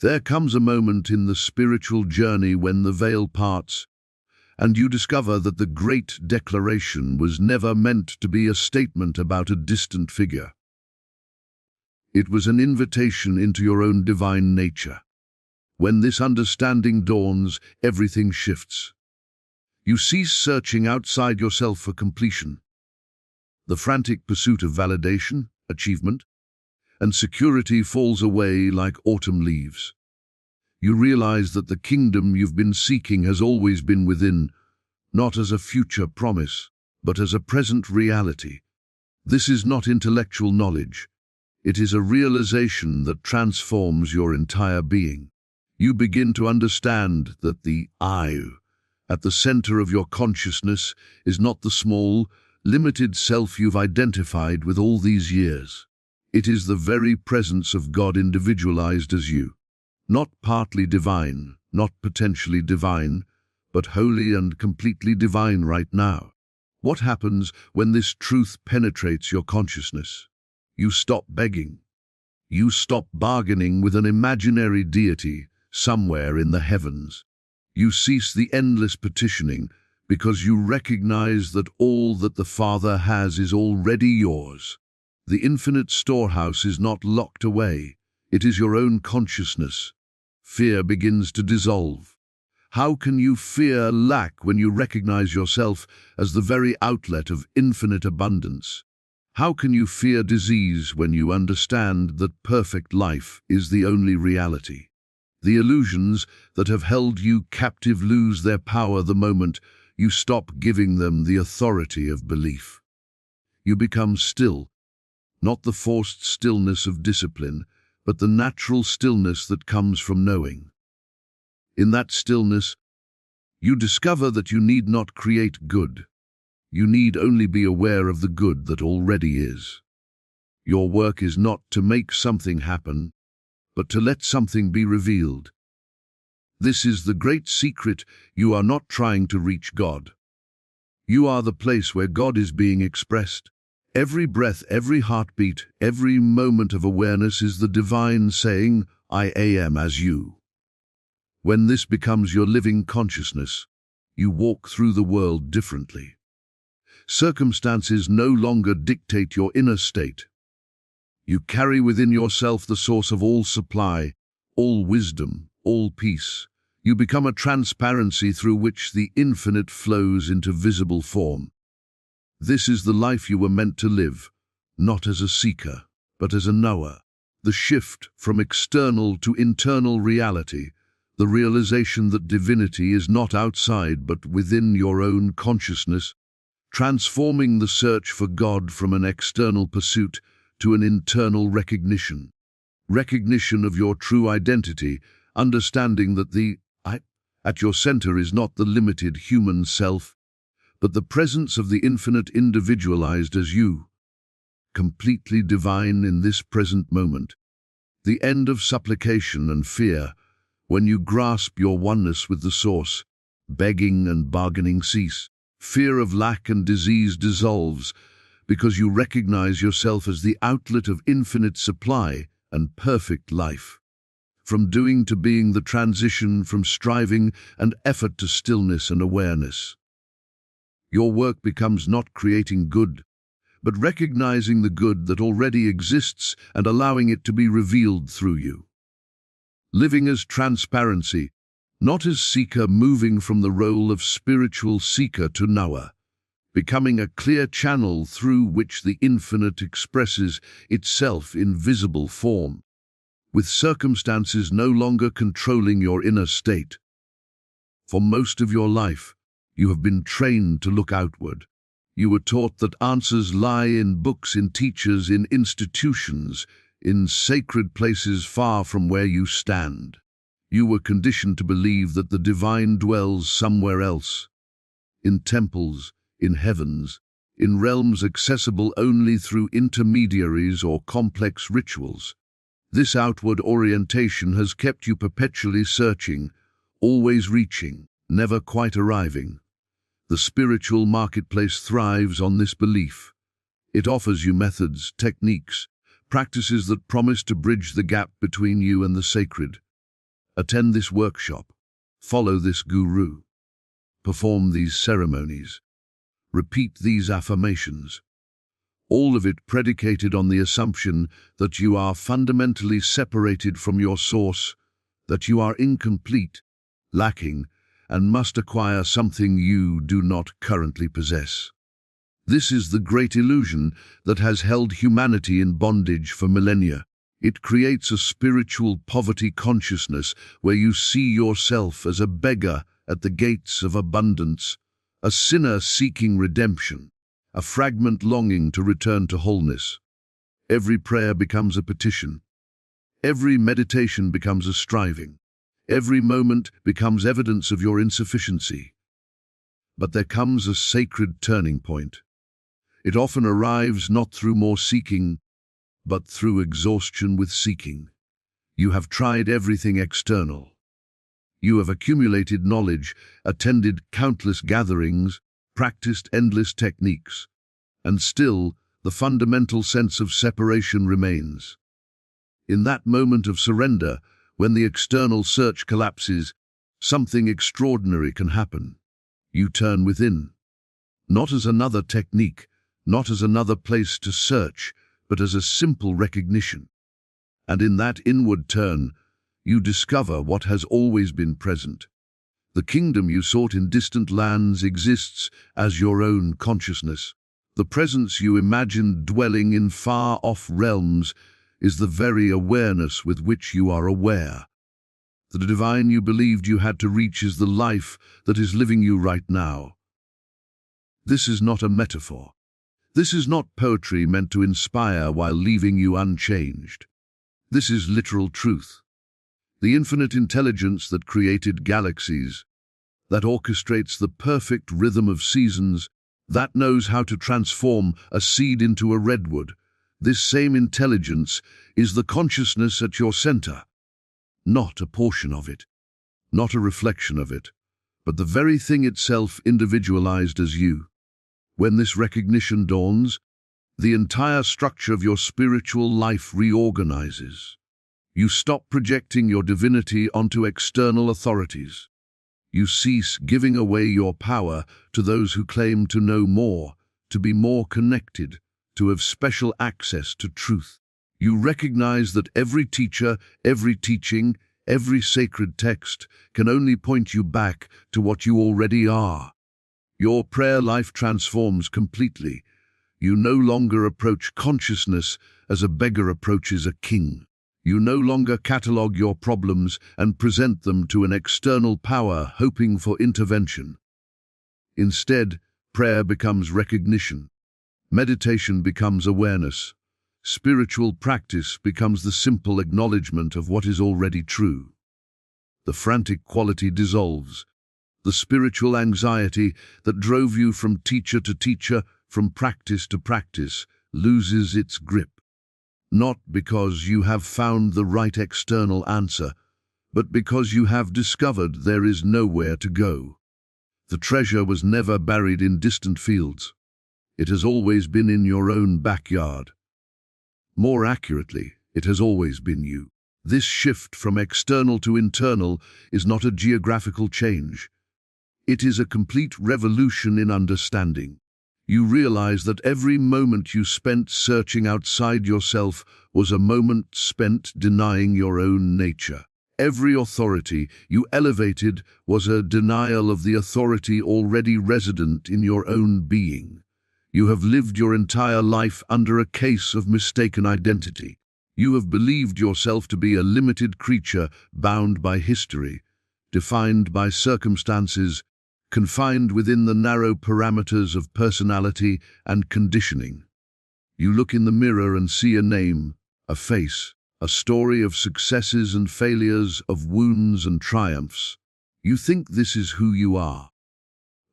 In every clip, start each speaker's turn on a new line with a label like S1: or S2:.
S1: There comes a moment in the spiritual journey when the veil parts, and you discover that the great declaration was never meant to be a statement about a distant figure. It was an invitation into your own divine nature. When this understanding dawns, everything shifts. You cease searching outside yourself for completion. The frantic pursuit of validation, achievement, and security falls away like autumn leaves. You realize that the kingdom you've been seeking has always been within, not as a future promise, but as a present reality. This is not intellectual knowledge. It is a realization that transforms your entire being. You begin to understand that the I, at the center of your consciousness, is not the small, limited self you've identified with all these years. It is the very presence of God individualized as you. Not partly divine, not potentially divine, but wholly and completely divine right now. What happens when this truth penetrates your consciousness? You stop begging. You stop bargaining with an imaginary deity somewhere in the heavens. You cease the endless petitioning because you recognize that all that the Father has is already yours. The infinite storehouse is not locked away. It is your own consciousness. Fear begins to dissolve. How can you fear lack when you recognize yourself as the very outlet of infinite abundance? How can you fear disease when you understand that perfect life is the only reality? The illusions that have held you captive lose their power the moment you stop giving them the authority of belief. You become still, not the forced stillness of discipline, but the natural stillness that comes from knowing. In that stillness, you discover that you need not create good. You need only be aware of the good that already is. Your work is not to make something happen, but to let something be revealed. This is the great secret. You are not trying to reach God. You are the place where God is being expressed. Every breath, every heartbeat, every moment of awareness is the divine saying, I am as you. When this becomes your living consciousness, you walk through the world differently. Circumstances no longer dictate your inner state. You carry within yourself the source of all supply, all wisdom, all peace. You become a transparency through which the infinite flows into visible form. This is the life you were meant to live, not as a seeker, but as a knower. The shift from external to internal reality, the realization that divinity is not outside but within your own consciousness, transforming the search for God from an external pursuit to an internal recognition. Recognition of your true identity, understanding that the I at your center is not the limited human self, but the presence of the infinite individualized as you, completely divine in this present moment. The end of supplication and fear, when you grasp your oneness with the source, begging and bargaining cease. Fear of lack and disease dissolves because you recognize yourself as the outlet of infinite supply and perfect life. From doing to being, the transition from striving and effort to stillness and awareness. Your work becomes not creating good, but recognizing the good that already exists and allowing it to be revealed through you. Living as transparency, not as seeker, moving from the role of spiritual seeker to knower, becoming a clear channel through which the infinite expresses itself in visible form, with circumstances no longer controlling your inner state. For most of your life, you have been trained to look outward. You were taught that answers lie in books, in teachers, in institutions, in sacred places far from where you stand. You were conditioned to believe that the divine dwells somewhere else, in temples, in heavens, in realms accessible only through intermediaries or complex rituals. This outward orientation has kept you perpetually searching, always reaching, never quite arriving. The spiritual marketplace thrives on this belief. It offers you methods, techniques, practices that promise to bridge the gap between you and the sacred. Attend this workshop. Follow this guru. Perform these ceremonies. Repeat these affirmations. All of it predicated on the assumption that you are fundamentally separated from your source, that you are incomplete, lacking, and must acquire something you do not currently possess. This is the great illusion that has held humanity in bondage for millennia. It creates a spiritual poverty consciousness where you see yourself as a beggar at the gates of abundance, a sinner seeking redemption, a fragment longing to return to wholeness. Every prayer becomes a petition. Every meditation becomes a striving. Every moment becomes evidence of your insufficiency. But there comes a sacred turning point. It often arrives not through more seeking, but through exhaustion with seeking. You have tried everything external. You have accumulated knowledge, attended countless gatherings, practiced endless techniques, and still the fundamental sense of separation remains. In that moment of surrender, when the external search collapses, something extraordinary can happen. You turn within, not as another technique, not as another place to search, but as a simple recognition. And in that inward turn, you discover what has always been present. The kingdom you sought in distant lands exists as your own consciousness. The presence you imagined dwelling in far-off realms is the very awareness with which you are aware. The divine you believed you had to reach is the life that is living you right now. This is not a metaphor. This is not poetry meant to inspire while leaving you unchanged. This is literal truth. The infinite intelligence that created galaxies, that orchestrates the perfect rhythm of seasons, that knows how to transform a seed into a redwood. This same intelligence is the consciousness at your center. Not a portion of it, not a reflection of it, but the very thing itself individualized as you. When this recognition dawns, the entire structure of your spiritual life reorganizes. You stop projecting your divinity onto external authorities. You cease giving away your power to those who claim to know more, to be more connected, to have special access to truth. You recognize that every teacher, every teaching, every sacred text can only point you back to what you already are. Your prayer life transforms completely. You no longer approach consciousness as a beggar approaches a king. You no longer catalogue your problems and present them to an external power hoping for intervention. Instead, prayer becomes recognition. Meditation becomes awareness. Spiritual practice becomes the simple acknowledgement of what is already true. The frantic quality dissolves. The spiritual anxiety that drove you from teacher to teacher, from practice to practice, loses its grip. Not because you have found the right external answer, but because you have discovered there is nowhere to go. The treasure was never buried in distant fields. It has always been in your own backyard. More accurately, it has always been you. This shift from external to internal is not a geographical change. It is a complete revolution in understanding. You realize that every moment you spent searching outside yourself was a moment spent denying your own nature. Every authority you elevated was a denial of the authority already resident in your own being. You have lived your entire life under a case of mistaken identity. You have believed yourself to be a limited creature bound by history, defined by circumstances, confined within the narrow parameters of personality and conditioning. You look in the mirror and see a name, a face, a story of successes and failures, of wounds and triumphs. You think this is who you are.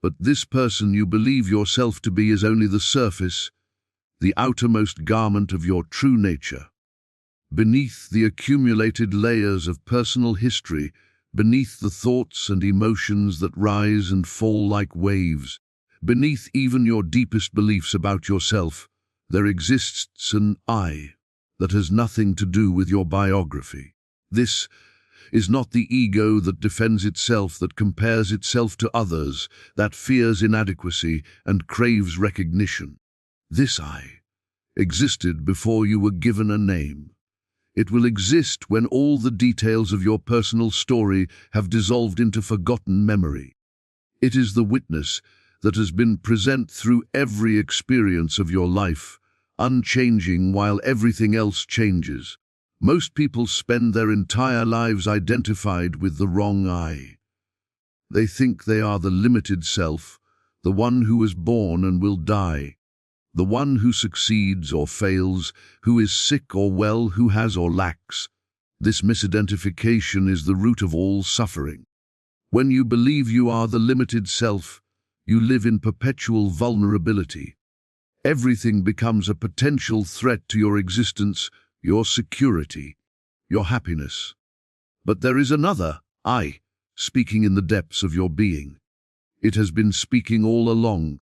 S1: But this person you believe yourself to be is only the surface, the outermost garment of your true nature. Beneath the accumulated layers of personal history, beneath the thoughts and emotions that rise and fall like waves, beneath even your deepest beliefs about yourself, there exists an I that has nothing to do with your biography. This is not the ego that defends itself, that compares itself to others, that fears inadequacy and craves recognition. This I existed before you were given a name. It will exist when all the details of your personal story have dissolved into forgotten memory. It is the witness that has been present through every experience of your life, unchanging while everything else changes. Most people spend their entire lives identified with the wrong I. They think they are the limited self, the one who was born and will die, the one who succeeds or fails, who is sick or well, who has or lacks. This misidentification is the root of all suffering. When you believe you are the limited self, you live in perpetual vulnerability. Everything becomes a potential threat to your existence, your security, your happiness. But there is another I, speaking in the depths of your being. It has been speaking all along,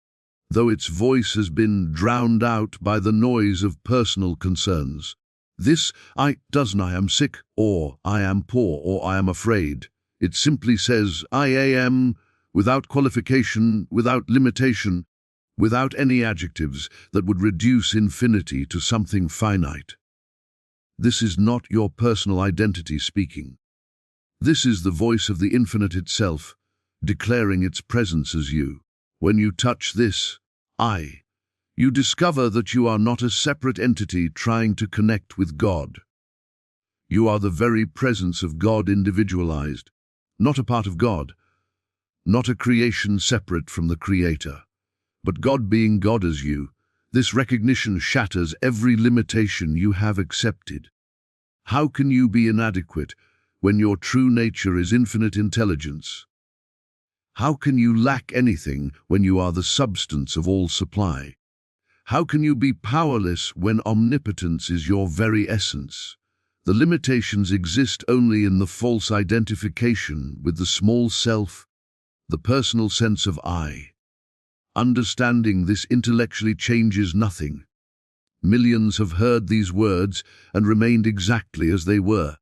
S1: though its voice has been drowned out by the noise of personal concerns. This I doesn't I am sick, or I am poor, or I am afraid. It simply says I am, without qualification, without limitation, without any adjectives that would reduce infinity to something finite. This is not your personal identity speaking. This is the voice of the infinite itself, declaring its presence as you. When you touch this I, you discover that you are not a separate entity trying to connect with God. You are the very presence of God individualized, not a part of God, not a creation separate from the Creator, but God being God as you. This recognition shatters every limitation you have accepted. How can you be inadequate when your true nature is infinite intelligence? How can you lack anything when you are the substance of all supply? How can you be powerless when omnipotence is your very essence? The limitations exist only in the false identification with the small self, the personal sense of I. Understanding this intellectually changes nothing. Millions have heard these words and remained exactly as they were.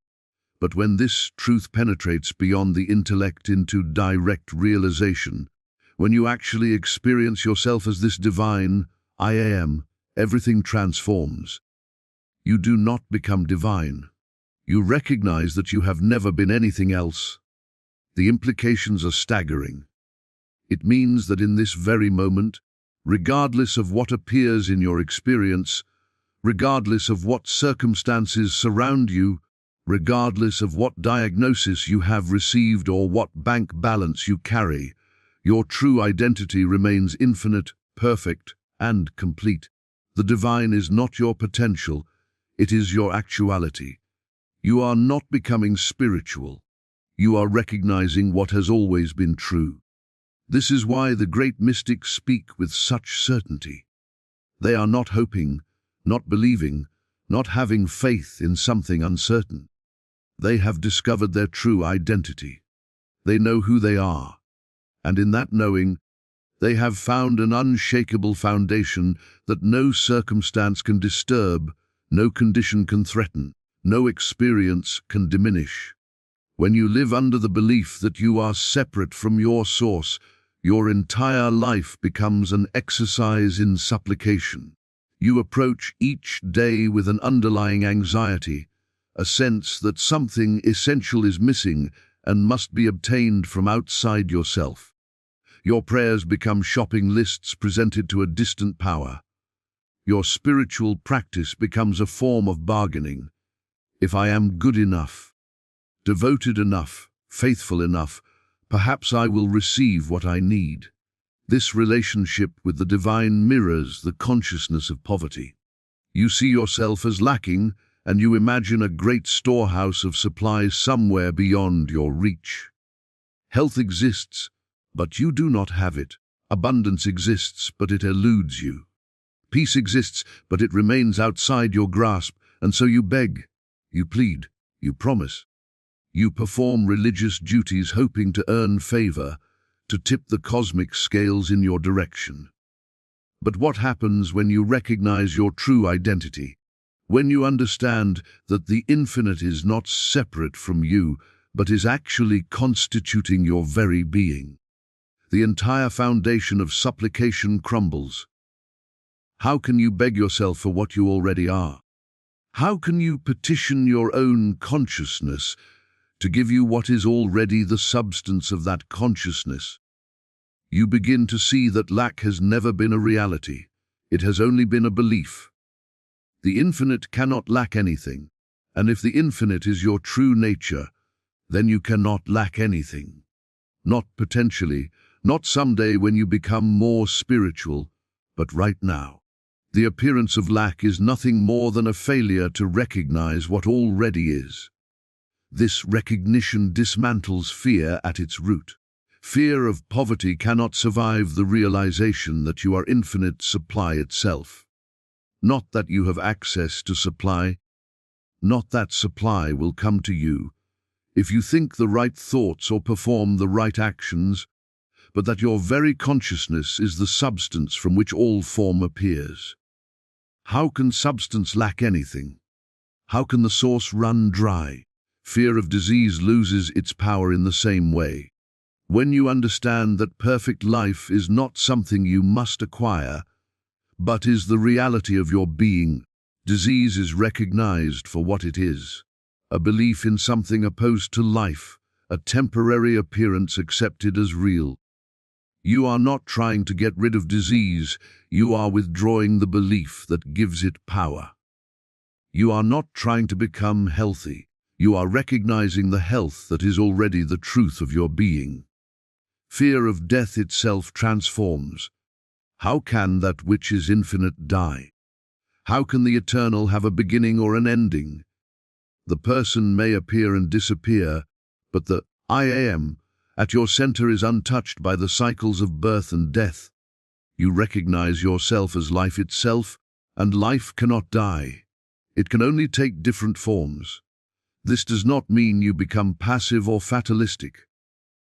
S1: But when this truth penetrates beyond the intellect into direct realization, when you actually experience yourself as this divine I am, everything transforms. You do not become divine. You recognize that you have never been anything else. The implications are staggering. It means that in this very moment, regardless of what appears in your experience, regardless of what circumstances surround you, regardless of what diagnosis you have received or what bank balance you carry, your true identity remains infinite, perfect, and complete. The divine is not your potential, it is your actuality. You are not becoming spiritual. You are recognizing what has always been true. This is why the great mystics speak with such certainty. They are not hoping, not believing, not having faith in something uncertain. They have discovered their true identity. They know who they are, and in that knowing, they have found an unshakable foundation that no circumstance can disturb, no condition can threaten, no experience can diminish. When you live under the belief that you are separate from your source, your entire life becomes an exercise in supplication. You approach each day with an underlying anxiety, a sense that something essential is missing and must be obtained from outside yourself. Your prayers become shopping lists presented to a distant power. Your spiritual practice becomes a form of bargaining. If I am good enough, devoted enough, faithful enough, perhaps I will receive what I need. This relationship with the divine mirrors the consciousness of poverty. You see yourself as lacking, and you imagine a great storehouse of supplies somewhere beyond your reach. Health exists, but you do not have it. Abundance exists, but it eludes you. Peace exists, but it remains outside your grasp, and so you beg, you plead, you promise. You perform religious duties hoping to earn favor, to tip the cosmic scales in your direction. But what happens when you recognize your true identity? When you understand that the infinite is not separate from you, but is actually constituting your very being. The entire foundation of supplication crumbles. How can you beg yourself for what you already are? How can you petition your own consciousness to give you what is already the substance of that consciousness? You begin to see that lack has never been a reality. It has only been a belief. The infinite cannot lack anything, and if the infinite is your true nature, then you cannot lack anything. Not potentially, not someday when you become more spiritual, but right now. The appearance of lack is nothing more than a failure to recognize what already is. This recognition dismantles fear at its root. Fear of poverty cannot survive the realization that you are infinite supply itself. Not that you have access to supply, not that supply will come to you if you think the right thoughts or perform the right actions, but that your very consciousness is the substance from which all form appears. How can substance lack anything? How can the source run dry? Fear of disease loses its power in the same way. When you understand that perfect life is not something you must acquire, but is the reality of your being, disease is recognized for what it is, a belief in something opposed to life, a temporary appearance accepted as real. You are not trying to get rid of disease, you are withdrawing the belief that gives it power. You are not trying to become healthy, you are recognizing the health that is already the truth of your being. Fear of death itself transforms. How can that which is infinite die? How can the eternal have a beginning or an ending? The person may appear and disappear, but the I am at your center is untouched by the cycles of birth and death. You recognize yourself as life itself, and life cannot die. It can only take different forms. This does not mean you become passive or fatalistic.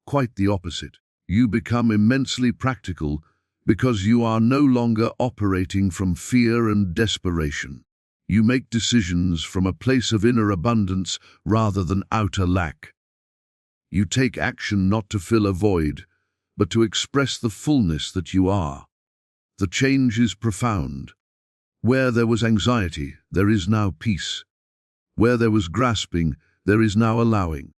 S1: Quite the opposite. You become immensely practical because you are no longer operating from fear and desperation. You make decisions from a place of inner abundance rather than outer lack. You take action not to fill a void, but to express the fullness that you are. The change is profound. Where there was anxiety, there is now peace. Where there was grasping, there is now allowing.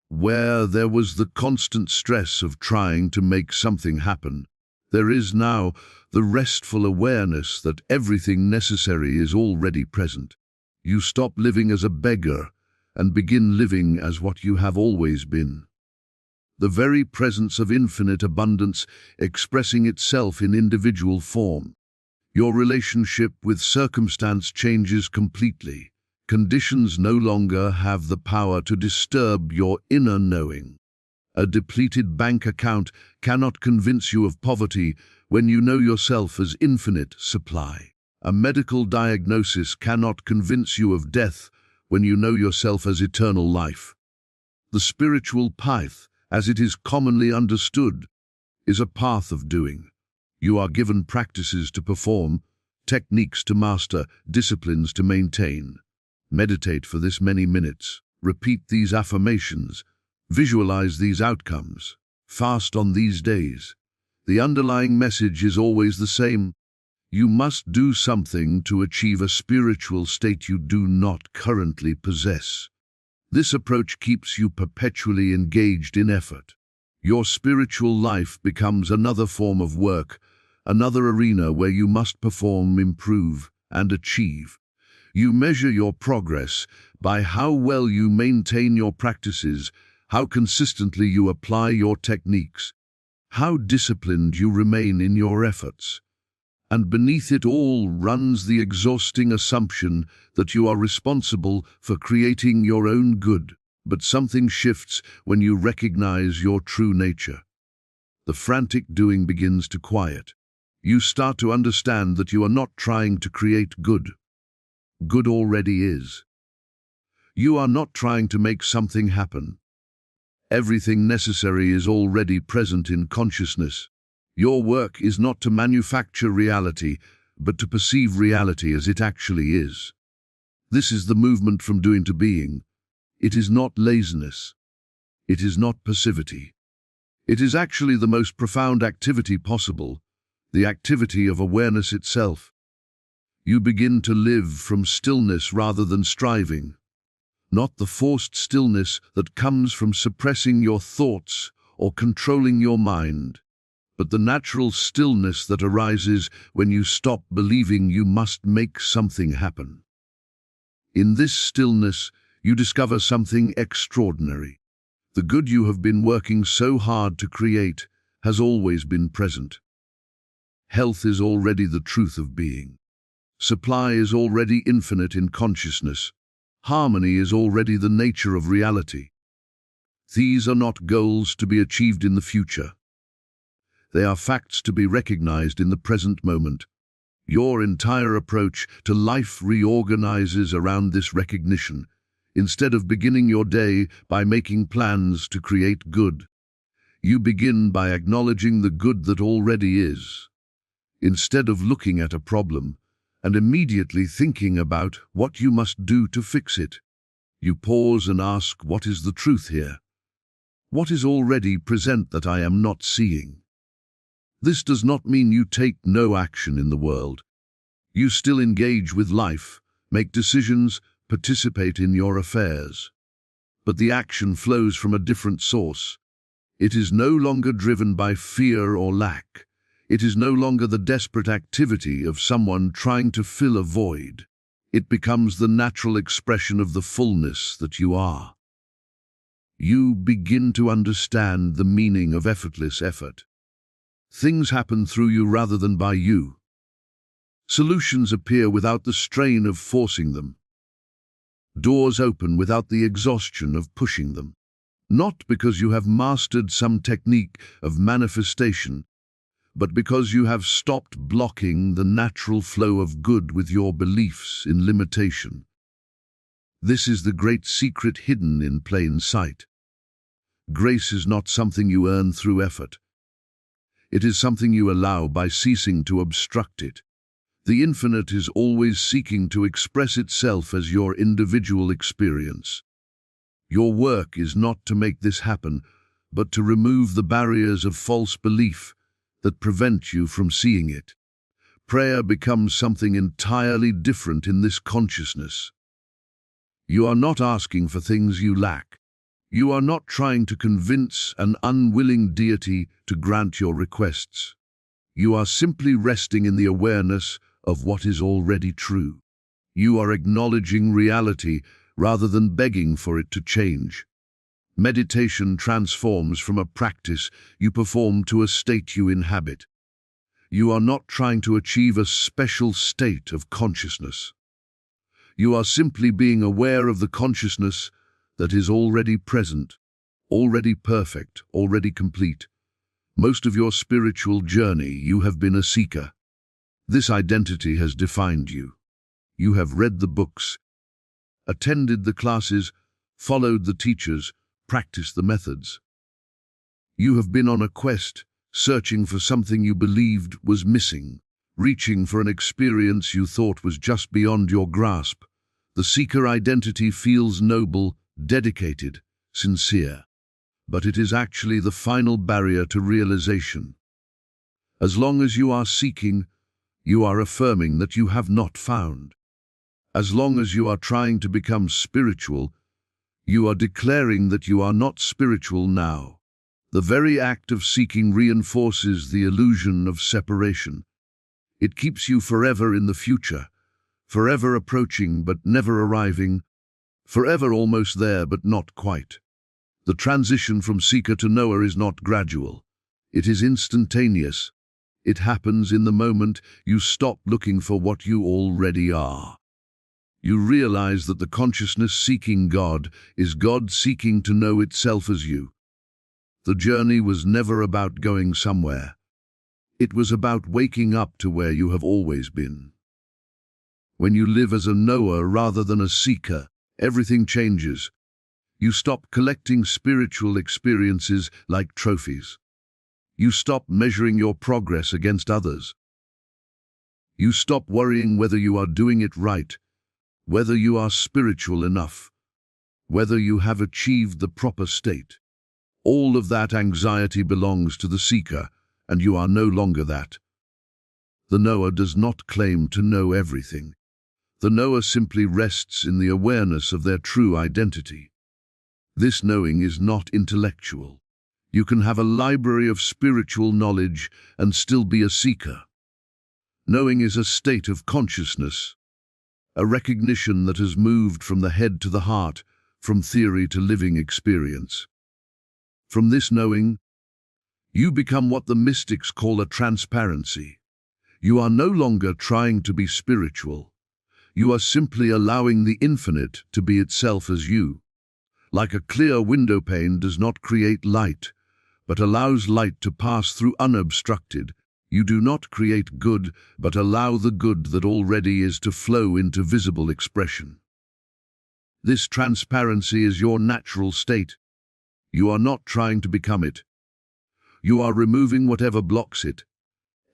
S1: Where there was the constant stress of trying to make something happen, there is now the restful awareness that everything necessary is already present. You stop living as a beggar and begin living as what you have always been. The very presence of infinite abundance expressing itself in individual form. Your relationship with circumstance changes completely. Conditions no longer have the power to disturb your inner knowing. A depleted bank account cannot convince you of poverty when you know yourself as infinite supply. A medical diagnosis cannot convince you of death when you know yourself as eternal life. The spiritual path, as it is commonly understood, is a path of doing. You are given practices to perform, techniques to master, disciplines to maintain. Meditate for this many minutes. Repeat these affirmations. Visualize these outcomes. Fast on these days. The underlying message is always the same. You must do something to achieve a spiritual state you do not currently possess. This approach keeps you perpetually engaged in effort. Your spiritual life becomes another form of work, another arena where you must perform, improve, and achieve. You measure your progress by how well you maintain your practices, how consistently you apply your techniques, how disciplined you remain in your efforts. And beneath it all runs the exhausting assumption that you are responsible for creating your own good. But something shifts when you recognize your true nature. The frantic doing begins to quiet. You start to understand that you are not trying to create good. Good already is. You are not trying to make something happen. Everything necessary is already present in consciousness. Your work is not to manufacture reality, but to perceive reality as it actually is. This is the movement from doing to being. It is not laziness. It is not passivity. It is actually the most profound activity possible, the activity of awareness itself. You begin to live from stillness rather than striving, not the forced stillness that comes from suppressing your thoughts or controlling your mind, but the natural stillness that arises when you stop believing you must make something happen. In this stillness, you discover something extraordinary. The good you have been working so hard to create has always been present. Health is already the truth of being. Supply is already infinite in consciousness. Harmony is already the nature of reality. These are not goals to be achieved in the future. They are facts to be recognized in the present moment. Your entire approach to life reorganizes around this recognition. Instead of beginning your day by making plans to create good, you begin by acknowledging the good that already is. Instead of looking at a problem and immediately thinking about what you must do to fix it, you pause and ask, what is the truth here? What is already present that I am not seeing? This does not mean you take no action in the world. You still engage with life, make decisions, participate in your affairs. But the action flows from a different source. It is no longer driven by fear or lack. It is no longer the desperate activity of someone trying to fill a void. It becomes the natural expression of the fullness that you are. You begin to understand the meaning of effortless effort. Things happen through you rather than by you. Solutions appear without the strain of forcing them. Doors open without the exhaustion of pushing them. Not because you have mastered some technique of manifestation, but because you have stopped blocking the natural flow of good with your beliefs in limitation. This is the great secret hidden in plain sight. Grace is not something you earn through effort. It is something you allow by ceasing to obstruct it. The infinite is always seeking to express itself as your individual experience. Your work is not to make this happen, but to remove the barriers of false belief that prevent you from seeing it. Prayer becomes something entirely different in this consciousness. You are not asking for things you lack. You are not trying to convince an unwilling deity to grant your requests. You are simply resting in the awareness of what is already true. You are acknowledging reality rather than begging for it to change. Meditation transforms from a practice you perform to a state you inhabit. You are not trying to achieve a special state of consciousness. You are simply being aware of the consciousness that is already present, already perfect, already complete. Most of your spiritual journey, you have been a seeker. This identity has defined you. You have read the books, attended the classes, followed the teachers, practiced the methods. You have been on a quest, searching for something you believed was missing, reaching for an experience you thought was just beyond your grasp. The seeker identity feels noble, dedicated, sincere, but it is actually the final barrier to realization. As long as you are seeking, you are affirming that you have not found. As long as you are trying to become spiritual, you are declaring that you are not spiritual now. The very act of seeking reinforces the illusion of separation. It keeps you forever in the future, forever approaching but never arriving, forever almost there but not quite. The transition from seeker to knower is not gradual. It is instantaneous. It happens in the moment you stop looking for what you already are. You realize that the consciousness seeking God is God seeking to know itself as you. The journey was never about going somewhere. It was about waking up to where you have always been. When you live as a knower rather than a seeker, everything changes. You stop collecting spiritual experiences like trophies. You stop measuring your progress against others. You stop worrying whether you are doing it right, whether you are spiritual enough, whether you have achieved the proper state. All of that anxiety belongs to the seeker, and you are no longer that. The knower does not claim to know everything. The knower simply rests in the awareness of their true identity. This knowing is not intellectual. You can have a library of spiritual knowledge and still be a seeker. Knowing is a state of consciousness, a recognition that has moved from the head to the heart, from theory to living experience. From this knowing, you become what the mystics call a transparency. You are no longer trying to be spiritual. You are simply allowing the infinite to be itself as you. Like a clear window pane does not create light, but allows light to pass through unobstructed. You do not create good, but allow the good that already is to flow into visible expression. This transparency is your natural state. You are not trying to become it. You are removing whatever blocks it.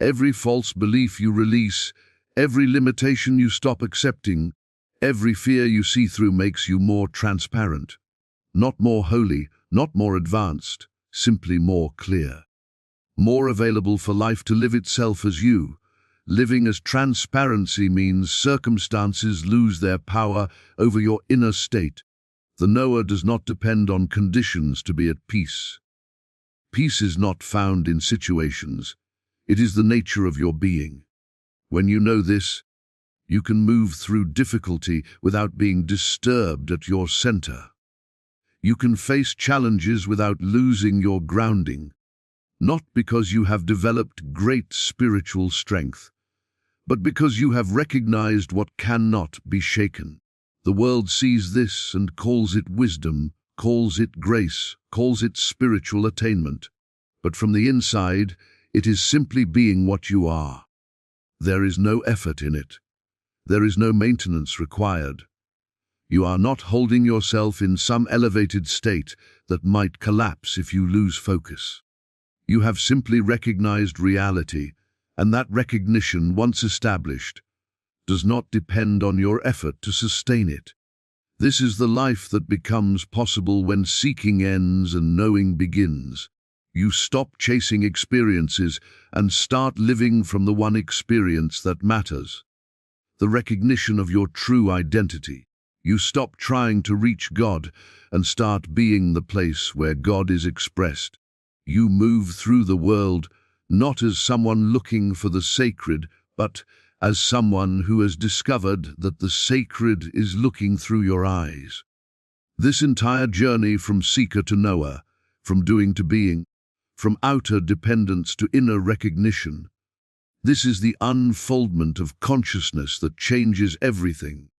S1: Every false belief you release, every limitation you stop accepting, every fear you see through makes you more transparent. Not more holy, not more advanced, simply more clear. More available for life to live itself as you. Living as transparency means circumstances lose their power over your inner state. The knower does not depend on conditions to be at peace. Peace is not found in situations. It is the nature of your being. When you know this, you can move through difficulty without being disturbed at your center. You can face challenges without losing your grounding, not because you have developed great spiritual strength, but because you have recognized what cannot be shaken. The world sees this and calls it wisdom, calls it grace, calls it spiritual attainment. But from the inside, it is simply being what you are. There is no effort in it. There is no maintenance required. You are not holding yourself in some elevated state that might collapse if you lose focus. You have simply recognized reality, and that recognition, once established, does not depend on your effort to sustain it. This is the life that becomes possible when seeking ends and knowing begins. You stop chasing experiences and start living from the one experience that matters. The recognition of your true identity. You stop trying to reach God and start being the place where God is expressed. You move through the world not as someone looking for the sacred, but as someone who has discovered that the sacred is looking through your eyes. This entire journey from seeker to knower, from doing to being, from outer dependence to inner recognition, this is the unfoldment of consciousness that changes everything.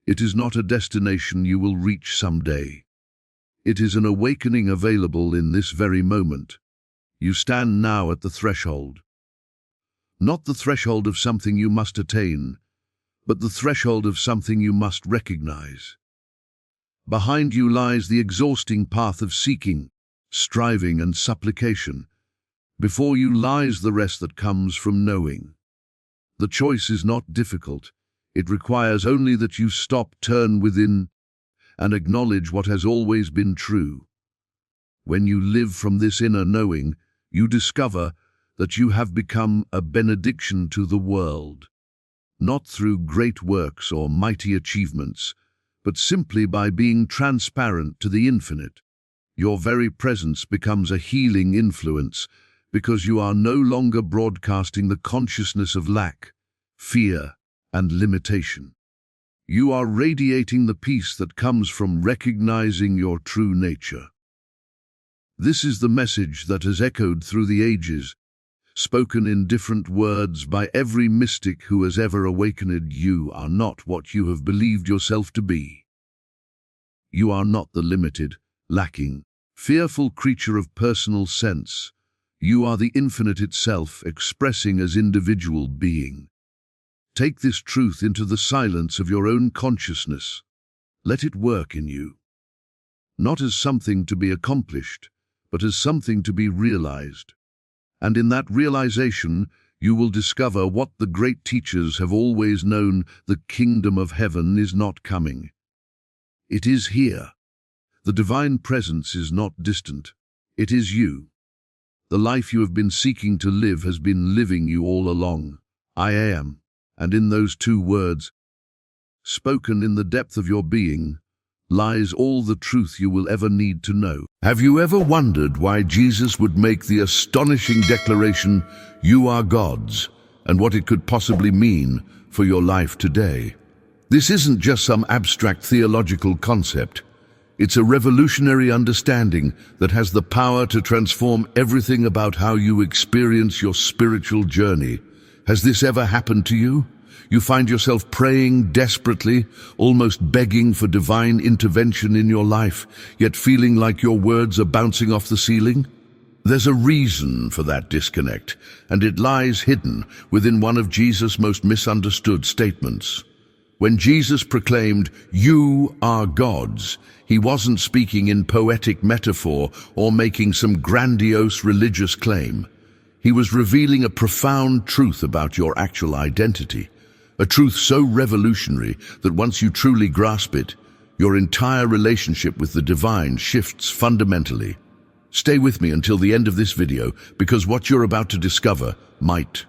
S1: It is not a destination you will reach someday. It is an awakening available in this very moment. You stand now at the threshold. Not the threshold of something you must attain, but the threshold of something you must recognize. Behind you lies the exhausting path of seeking, striving and supplication. Before you lies the rest that comes from knowing. The choice is not difficult. It requires only that you stop, turn within, and acknowledge what has always been true. When you live from this inner knowing, you discover that you have become a benediction to the world, not through great works or mighty achievements, but simply by being transparent to the infinite. Your very presence becomes a healing influence because you are no longer broadcasting the consciousness of lack, fear, and limitation. You are radiating the peace that comes from recognizing your true nature. This is the message that has echoed through the ages, spoken in different words by every mystic who has ever awakened. You are not what you have believed yourself to be. You are not the limited, lacking, fearful creature of personal sense. You are the infinite itself, expressing as individual being. Take this truth into the silence of your own consciousness. Let it work in you. Not as something to be accomplished, but as something to be realized. And in that realization, you will discover what the great teachers have always known: the kingdom of heaven is not coming. It is here. The divine presence is not distant. It is you. The life you have been seeking to live has been living you all along. I am. And in those two words, spoken in the depth of your being, lies all the truth you will ever need to know. Have you ever wondered why Jesus would make the astonishing declaration, "You are God's," and what it could possibly mean for your life today? This isn't just some abstract theological concept. It's a revolutionary understanding that has the power to transform everything about how you experience your spiritual journey. Has this ever happened to you? You find yourself praying desperately, almost begging for divine intervention in your life, yet feeling like your words are bouncing off the ceiling? There's a reason for that disconnect, and it lies hidden within one of Jesus' most misunderstood statements. When Jesus proclaimed, "You are God's," he wasn't speaking in poetic metaphor or making some grandiose religious claim. He was revealing a profound truth about your actual identity. A truth so revolutionary that once you truly grasp it, your entire relationship with the divine shifts fundamentally. Stay with me until the end of this video, because what you're about to discover might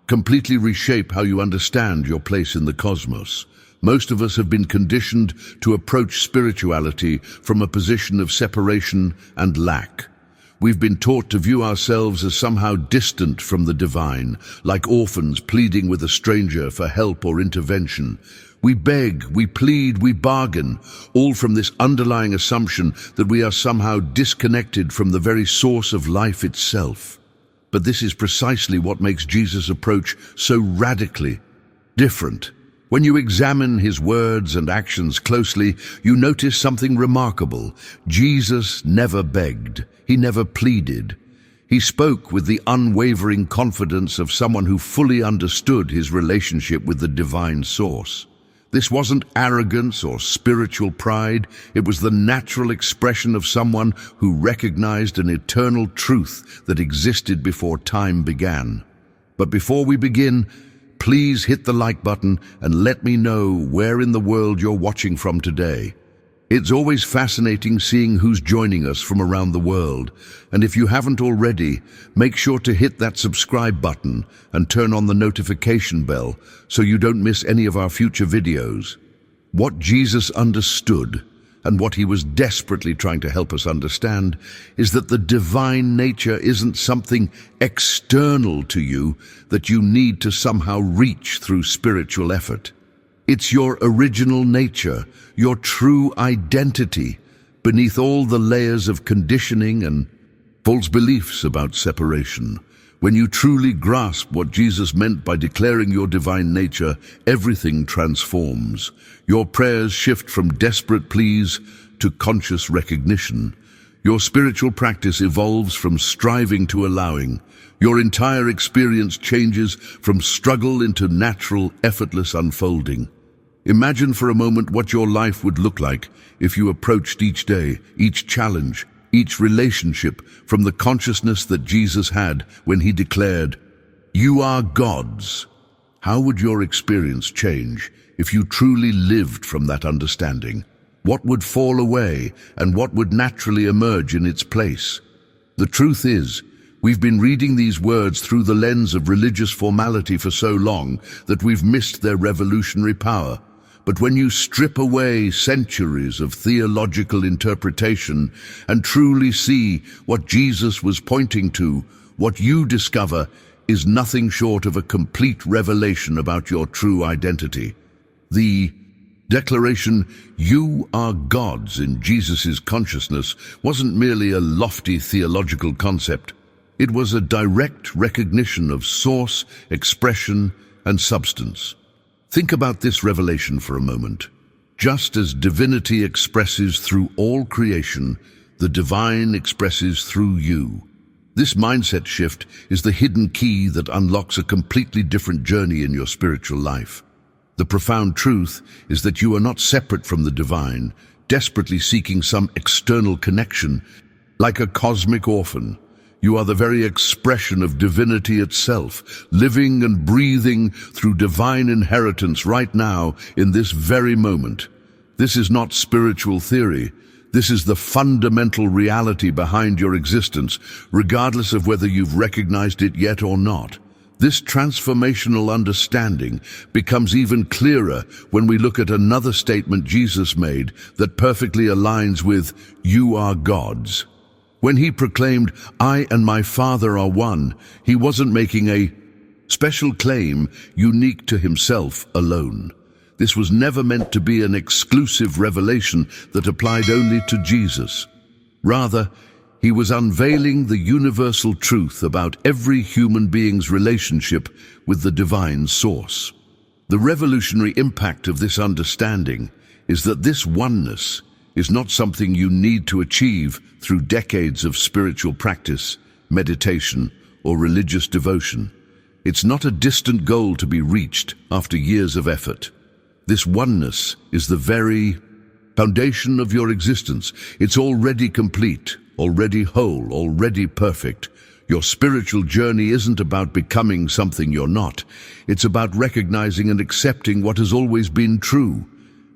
S1: completely reshape how you understand your place in the cosmos. Most of us have been conditioned to approach spirituality from a position of separation and lack. We've been taught to view ourselves as somehow distant from the divine, like orphans pleading with a stranger for help or intervention. We beg, we plead, we bargain, all from this underlying assumption that we are somehow disconnected from the very source of life itself. But this is precisely what makes Jesus' approach so radically different. When you examine his words and actions closely, you notice something remarkable. Jesus never begged. He never pleaded. He spoke with the unwavering confidence of someone who fully understood his relationship with the divine source. This wasn't arrogance or spiritual pride. It was the natural expression of someone who recognized an eternal truth that existed before time began. But before we begin, please hit the like button and let me know where in the world you're watching from today. It's always fascinating seeing who's joining us from around the world, and if you haven't already, make sure to hit that subscribe button and turn on the notification bell so you don't miss any of our future videos. What Jesus understood, and what he was desperately trying to help us understand, is that the divine nature isn't something external to you that you need to somehow reach through spiritual effort. It's your original nature, your true identity, beneath all the layers of conditioning and false beliefs about separation. When you truly grasp what Jesus meant by declaring your divine nature, everything transforms. Your prayers shift from desperate pleas to conscious recognition. Your spiritual practice evolves from striving to allowing. Your entire experience changes from struggle into natural, effortless unfolding. Imagine for a moment what your life would look like if you approached each day, each challenge, each relationship from the consciousness that Jesus had when he declared, "You are God's." How would your experience change if you truly lived from that understanding? What would fall away and what would naturally emerge in its place? The truth is, we've been reading these words through the lens of religious formality for so long that we've missed their revolutionary power. But when you strip away centuries of theological interpretation and truly see what Jesus was pointing to, what you discover is nothing short of a complete revelation about your true identity. The declaration, "You are God's," in Jesus' consciousness wasn't merely a lofty theological concept. It was a direct recognition of source, expression, and substance. Think about this revelation for a moment. Just as divinity expresses through all creation, the divine expresses through you. This mindset shift is the hidden key that unlocks a completely different journey in your spiritual life. The profound truth is that you are not separate from the divine, desperately seeking some external connection. Like a cosmic orphan, you are the very expression of divinity itself, living and breathing through divine inheritance right now in this very moment. This is not spiritual theory. This is the fundamental reality behind your existence, regardless of whether you've recognized it yet or not. This transformational understanding becomes even clearer when we look at another statement Jesus made that perfectly aligns with "You are God's." When he proclaimed, "I and my Father are one," he wasn't making a special claim unique to himself alone. This was never meant to be an exclusive revelation that applied only to Jesus. Rather, he was unveiling the universal truth about every human being's relationship with the divine source. The revolutionary impact of this understanding is that this oneness is not something you need to achieve through decades of spiritual practice, meditation, or religious devotion. It's not a distant goal to be reached after years of effort. This oneness is the very foundation of your existence. It's already complete, already whole, already perfect. Your spiritual journey isn't about becoming something you're not. It's about recognizing and accepting what has always been true.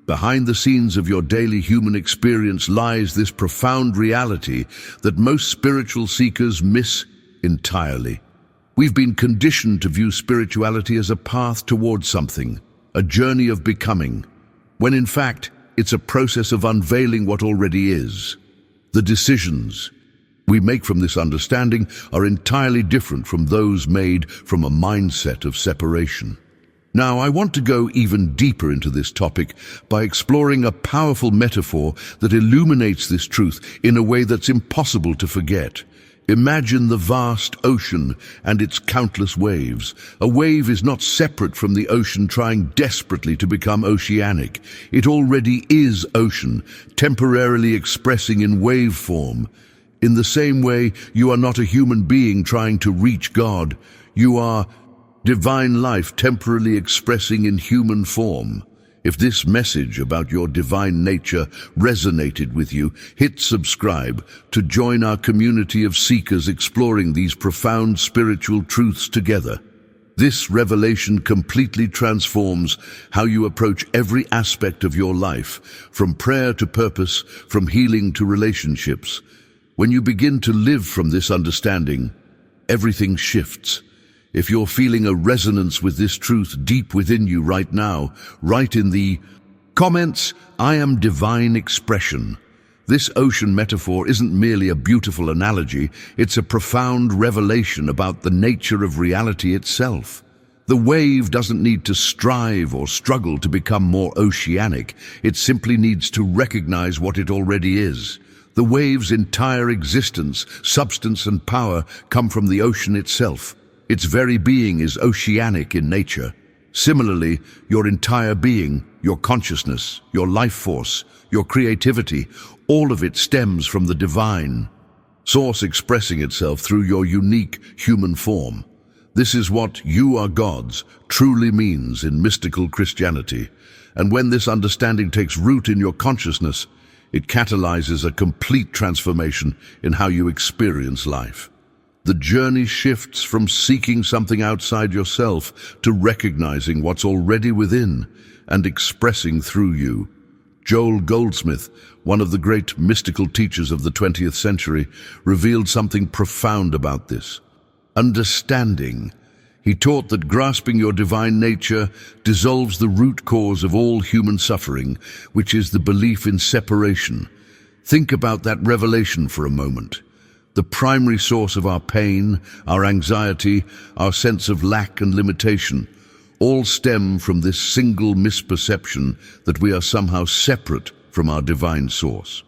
S1: Behind the scenes of your daily human experience lies this profound reality that most spiritual seekers miss entirely. We've been conditioned to view spirituality as a path towards something, a journey of becoming, when in fact it's a process of unveiling what already is. The decisions we make from this understanding are entirely different from those made from a mindset of separation. Now, I want to go even deeper into this topic by exploring a powerful metaphor that illuminates this truth in a way that's impossible to forget. Imagine the vast ocean and its countless waves. A wave is not separate from the ocean trying desperately to become oceanic. It already is ocean, temporarily expressing in wave form. In the same way, you are not a human being trying to reach God. You are divine life temporarily expressing in human form. If this message about your divine nature resonated with you, hit subscribe to join our community of seekers exploring these profound spiritual truths together. This revelation completely transforms how you approach every aspect of your life, from prayer to purpose, from healing to relationships. When you begin to live from this understanding, everything shifts. If you're feeling a resonance with this truth deep within you right now, write in the comments, "I am divine expression." This ocean metaphor isn't merely a beautiful analogy, it's a profound revelation about the nature of reality itself. The wave doesn't need to strive or struggle to become more oceanic, it simply needs to recognize what it already is. The wave's entire existence, substance and power come from the ocean itself. Its very being is oceanic in nature. Similarly, your entire being, your consciousness, your life force, your creativity, all of it stems from the divine source expressing itself through your unique human form. This is what "you are God's" truly means in mystical Christianity. And when this understanding takes root in your consciousness, it catalyzes a complete transformation in how you experience life. The journey shifts from seeking something outside yourself to recognizing what's already within and expressing through you. Joel Goldsmith, one of the great mystical teachers of the 20th century, revealed something profound about this. Understanding. He taught that grasping your divine nature dissolves the root cause of all human suffering, which is the belief in separation. Think about that revelation for a moment. The primary source of our pain, our anxiety, our sense of lack and limitation, all stem from this single misperception that we are somehow separate from our divine source.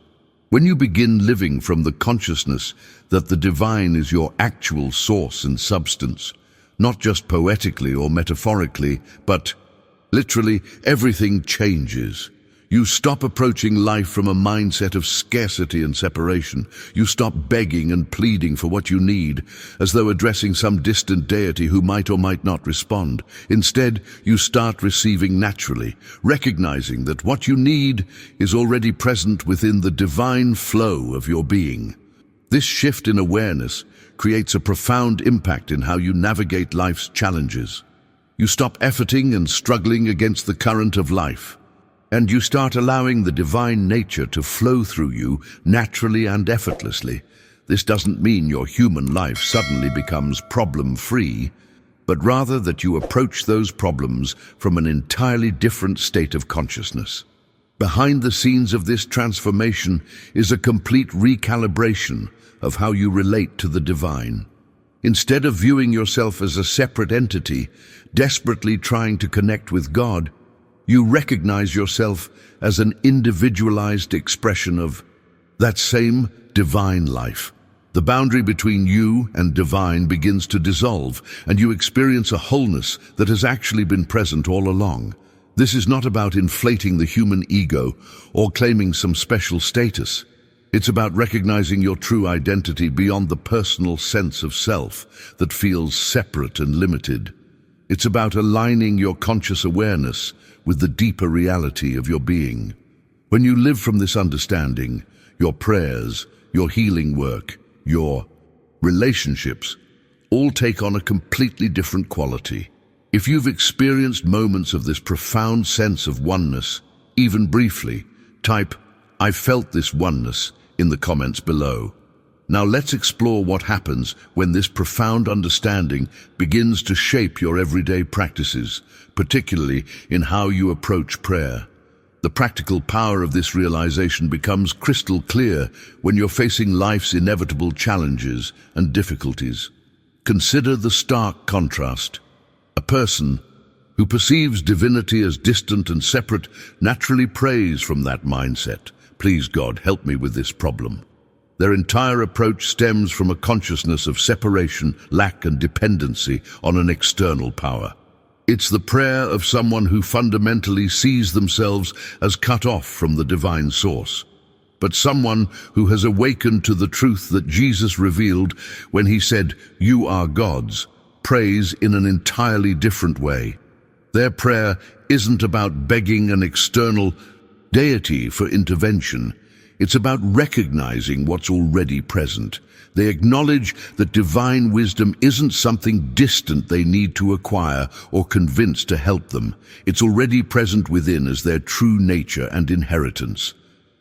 S1: When you begin living from the consciousness that the divine is your actual source and substance, not just poetically or metaphorically, but literally, everything changes. You stop approaching life from a mindset of scarcity and separation. You stop begging and pleading for what you need, as though addressing some distant deity who might or might not respond. Instead, you start receiving naturally, recognizing that what you need is already present within the divine flow of your being. This shift in awareness creates a profound impact in how you navigate life's challenges. You stop efforting and struggling against the current of life. and you start allowing the divine nature to flow through you naturally and effortlessly. This doesn't mean your human life suddenly becomes problem-free, but rather that you approach those problems from an entirely different state of consciousness. Behind the scenes of this transformation is a complete recalibration of how you relate to the divine. Instead of viewing yourself as a separate entity, desperately trying to connect with God, you recognize yourself as an individualized expression of that same divine life. The boundary between you and divine begins to dissolve, and you experience a wholeness that has actually been present all along. This is not about inflating the human ego or claiming some special status. It's about recognizing your true identity beyond the personal sense of self that feels separate and limited. It's about aligning your conscious awareness with the deeper reality of your being. When you live from this understanding, your prayers, your healing work, your relationships all take on a completely different quality. If you've experienced moments of this profound sense of oneness, even briefly, type, "I felt this oneness," in the comments below. Now let's explore what happens when this profound understanding begins to shape your everyday practices, particularly in how you approach prayer. The practical power of this realization becomes crystal clear when you're facing life's inevitable challenges and difficulties. Consider the stark contrast. A person who perceives divinity as distant and separate naturally prays from that mindset. Please God, help me with this problem. Their entire approach stems from a consciousness of separation, lack, and dependency on an external power. It's the prayer of someone who fundamentally sees themselves as cut off from the divine source, but someone who has awakened to the truth that Jesus revealed when he said, "You are gods," prays in an entirely different way. Their prayer isn't about begging an external deity for intervention. It's about recognizing what's already present. They acknowledge that divine wisdom isn't something distant they need to acquire or convince to help them. It's already present within as their true nature and inheritance.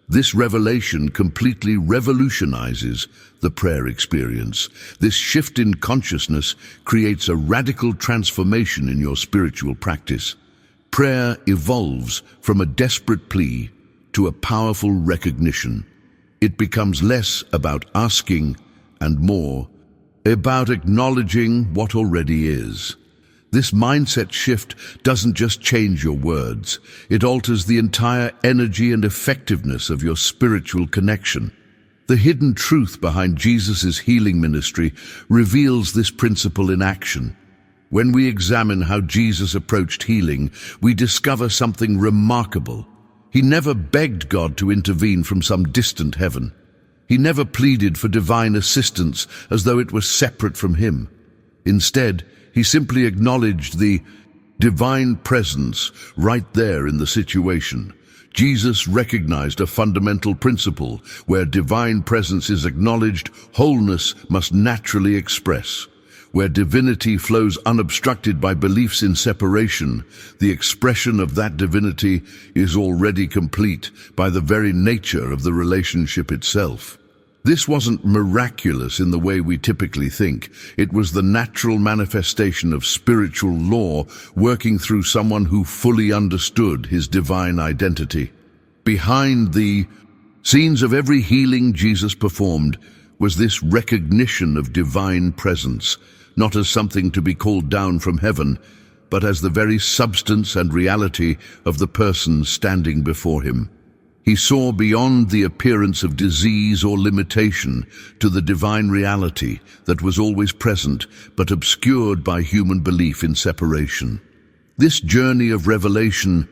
S1: This revelation completely revolutionizes the prayer experience. This shift in consciousness creates a radical transformation in your spiritual practice. Prayer evolves from a desperate plea to a powerful recognition. It becomes less about asking and more about acknowledging what already is. This mindset shift doesn't just change your words, it alters the entire energy and effectiveness of your spiritual connection. The hidden truth behind Jesus' healing ministry reveals this principle in action. When we examine how Jesus approached healing, we discover something remarkable. He never begged God to intervene from some distant heaven. He never pleaded for divine assistance as though it was separate from him. Instead, he simply acknowledged the divine presence right there in the situation. Jesus recognized a fundamental principle: where divine presence is acknowledged, wholeness must naturally express. Where divinity flows unobstructed by beliefs in separation, the expression of that divinity is already complete by the very nature of the relationship itself. This wasn't miraculous in the way we typically think. It was the natural manifestation of spiritual law working through someone who fully understood his divine identity. Behind the scenes of every healing Jesus performed was this recognition of divine presence, not as something to be called down from heaven, but as the very substance and reality of the person standing before him. He saw beyond the appearance of disease or limitation to the divine reality that was always present but obscured by human belief in separation. This journey of revelation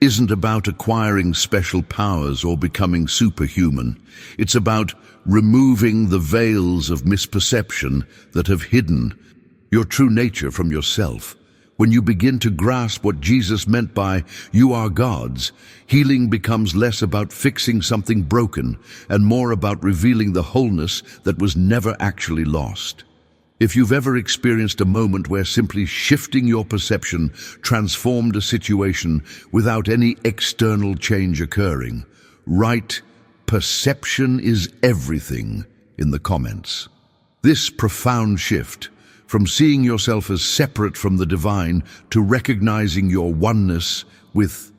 S1: isn't about acquiring special powers or becoming superhuman. It's about removing the veils of misperception that have hidden your true nature from yourself. When you begin to grasp what Jesus meant by "you are God's," healing becomes less about fixing something broken and more about revealing the wholeness that was never actually lost. If you've ever experienced a moment where simply shifting your perception transformed a situation without any external change occurring, write "perception is everything" in the comments. This profound shift, from seeing yourself as separate from the divine to recognizing your oneness with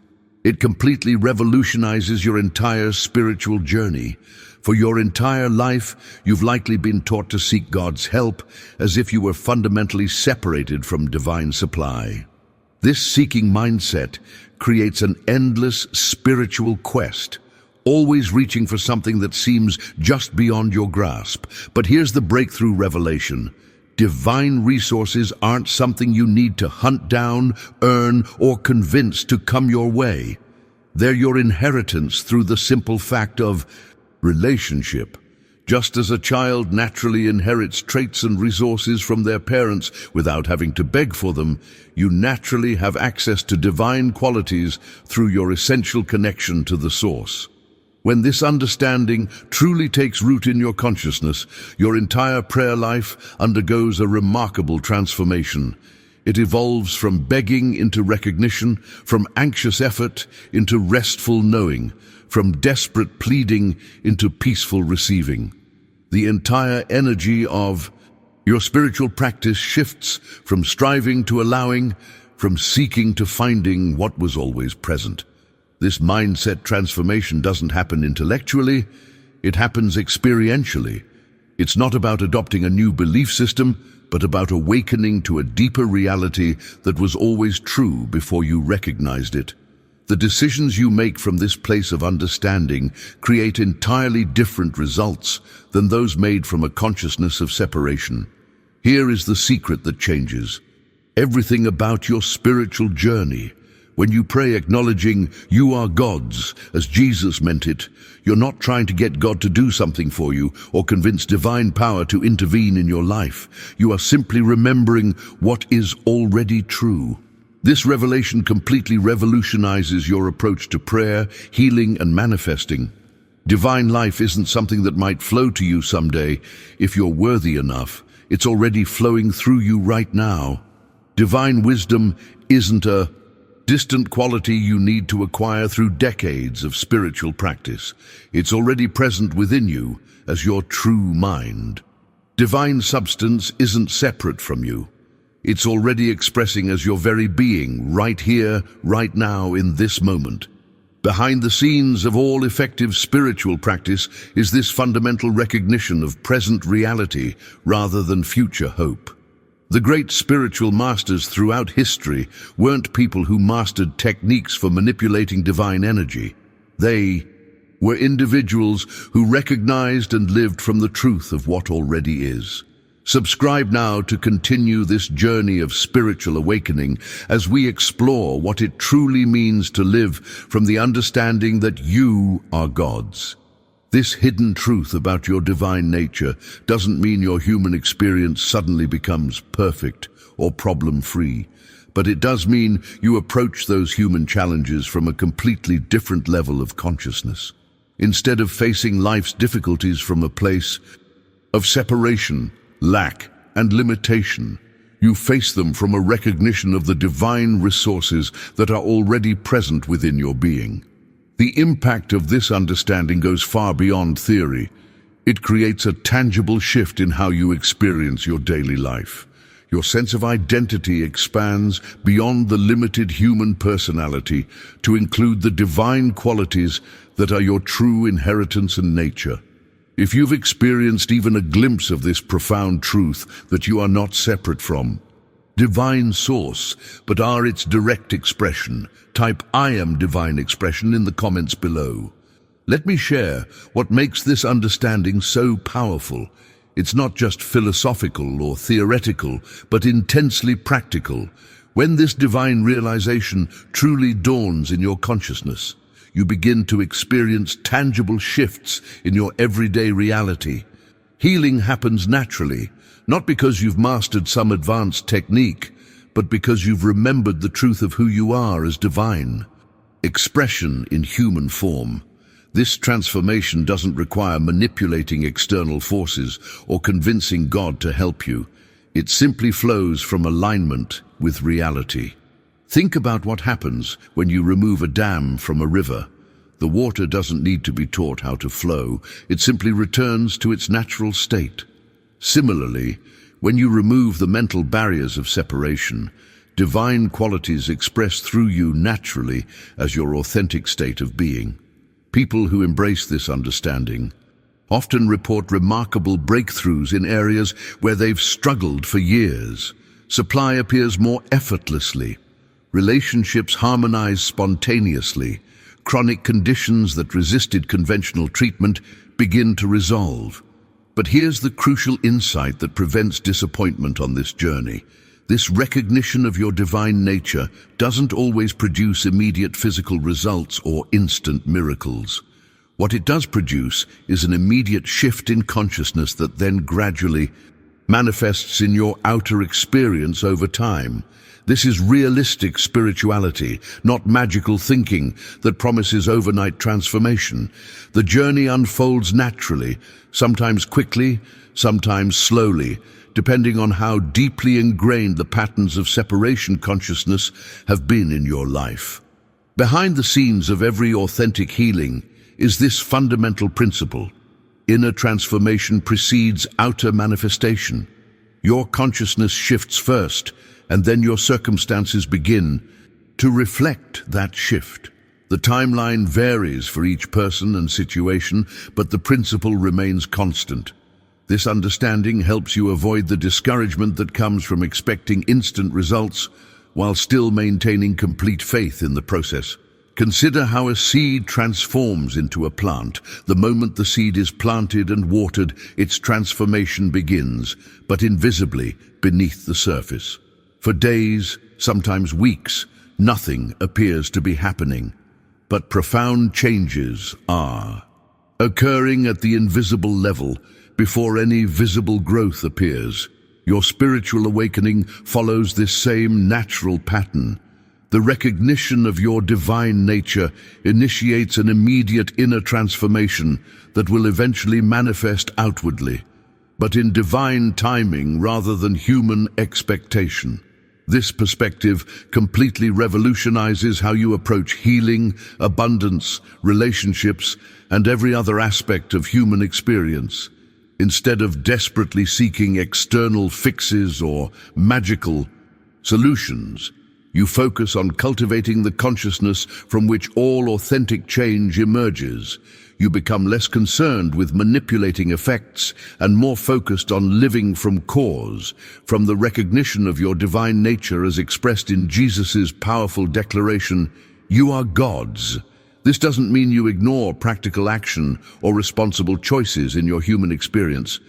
S1: it, completely revolutionizes your entire spiritual journey. For your entire life, you've likely been taught to seek God's help as if you were fundamentally separated from divine supply. This seeking mindset creates an endless spiritual quest, always reaching for something that seems just beyond your grasp. But here's the breakthrough revelation. Divine resources aren't something you need to hunt down, earn, or convince to come your way. They're your inheritance through the simple fact of relationship. Just as a child naturally inherits traits and resources from their parents without having to beg for them, you naturally have access to divine qualities through your essential connection to the source. When this understanding truly takes root in your consciousness, your entire prayer life undergoes a remarkable transformation. It evolves from begging into recognition, from anxious effort into restful knowing, from desperate pleading into peaceful receiving. The entire energy of your spiritual practice shifts from striving to allowing, from seeking to finding what was always present. This mindset transformation doesn't happen intellectually, it happens experientially. It's not about adopting a new belief system, but about awakening to a deeper reality that was always true before you recognized it. The decisions you make from this place of understanding create entirely different results than those made from a consciousness of separation. Here is the secret that changes everything about your spiritual journey. When you pray acknowledging you are God's, as Jesus meant it, you're not trying to get God to do something for you or convince divine power to intervene in your life. You are simply remembering what is already true. This revelation completely revolutionizes your approach to prayer, healing, and manifesting. Divine life isn't something that might flow to you someday. If you're worthy enough, it's already flowing through you right now. Divine wisdom isn't a distant quality you need to acquire through decades of spiritual practice. It's already present within you as your true mind. Divine substance isn't separate from you. It's already expressing as your very being, right here, right now, in this moment. Behind the scenes of all effective spiritual practice is this fundamental recognition of present reality rather than future hope. The great spiritual masters throughout history weren't people who mastered techniques for manipulating divine energy. They were individuals who recognized and lived from the truth of what already is. Subscribe now to continue this journey of spiritual awakening as we explore what it truly means to live from the understanding that you are God's. This hidden truth about your divine nature doesn't mean your human experience suddenly becomes perfect or problem-free, but it does mean you approach those human challenges from a completely different level of consciousness. Instead of facing life's difficulties from a place of separation, lack, and limitation, you face them from a recognition of the divine resources that are already present within your being. The impact of this understanding goes far beyond theory. It creates a tangible shift in how you experience your daily life. Your sense of identity expands beyond the limited human personality to include the divine qualities that are your true inheritance and nature. If you've experienced even a glimpse of this profound truth that you are not separate from divine source, but are its direct expression, type "I am divine expression" in the comments below. Let me share what makes this understanding so powerful. It's not just philosophical or theoretical, but intensely practical. When this divine realization truly dawns in your consciousness, you begin to experience tangible shifts in your everyday reality. Healing happens naturally, not because you've mastered some advanced technique, but because you've remembered the truth of who you are as divine expression in human form. This transformation doesn't require manipulating external forces or convincing God to help you. It simply flows from alignment with reality. Think about what happens when you remove a dam from a river. The water doesn't need to be taught how to flow. It simply returns to its natural state. Similarly, when you remove the mental barriers of separation, divine qualities express through you naturally as your authentic state of being. People who embrace this understanding often report remarkable breakthroughs in areas where they've struggled for years. Supply appears more effortlessly. Relationships harmonize spontaneously. Chronic conditions that resisted conventional treatment begin to resolve. But here's the crucial insight that prevents disappointment on this journey. This recognition of your divine nature doesn't always produce immediate physical results or instant miracles. What it does produce is an immediate shift in consciousness that then gradually manifests in your outer experience over time. This is realistic spirituality, not magical thinking that promises overnight transformation. The journey unfolds naturally, sometimes quickly, sometimes slowly, depending on how deeply ingrained the patterns of separation consciousness have been in your life. Behind the scenes of every authentic healing is this fundamental principle. Inner transformation precedes outer manifestation. Your consciousness shifts first, and then your circumstances begin to reflect that shift. The timeline varies for each person and situation, but the principle remains constant. This understanding helps you avoid the discouragement that comes from expecting instant results while still maintaining complete faith in the process. Consider how a seed transforms into a plant. The moment the seed is planted and watered, its transformation begins, but invisibly beneath the surface. For days, sometimes weeks, nothing appears to be happening, but profound changes are occurring at the invisible level before any visible growth appears. Your spiritual awakening follows this same natural pattern. The recognition of your divine nature initiates an immediate inner transformation that will eventually manifest outwardly, but in divine timing rather than human expectation. This perspective completely revolutionizes how you approach healing, abundance, relationships, and every other aspect of human experience. Instead of desperately seeking external fixes or magical solutions, you focus on cultivating the consciousness from which all authentic change emerges. You become less concerned with manipulating effects and more focused on living from cause, from the recognition of your divine nature as expressed in Jesus' powerful declaration, "You are God's." This doesn't mean you ignore practical action or responsible choices in your human experience.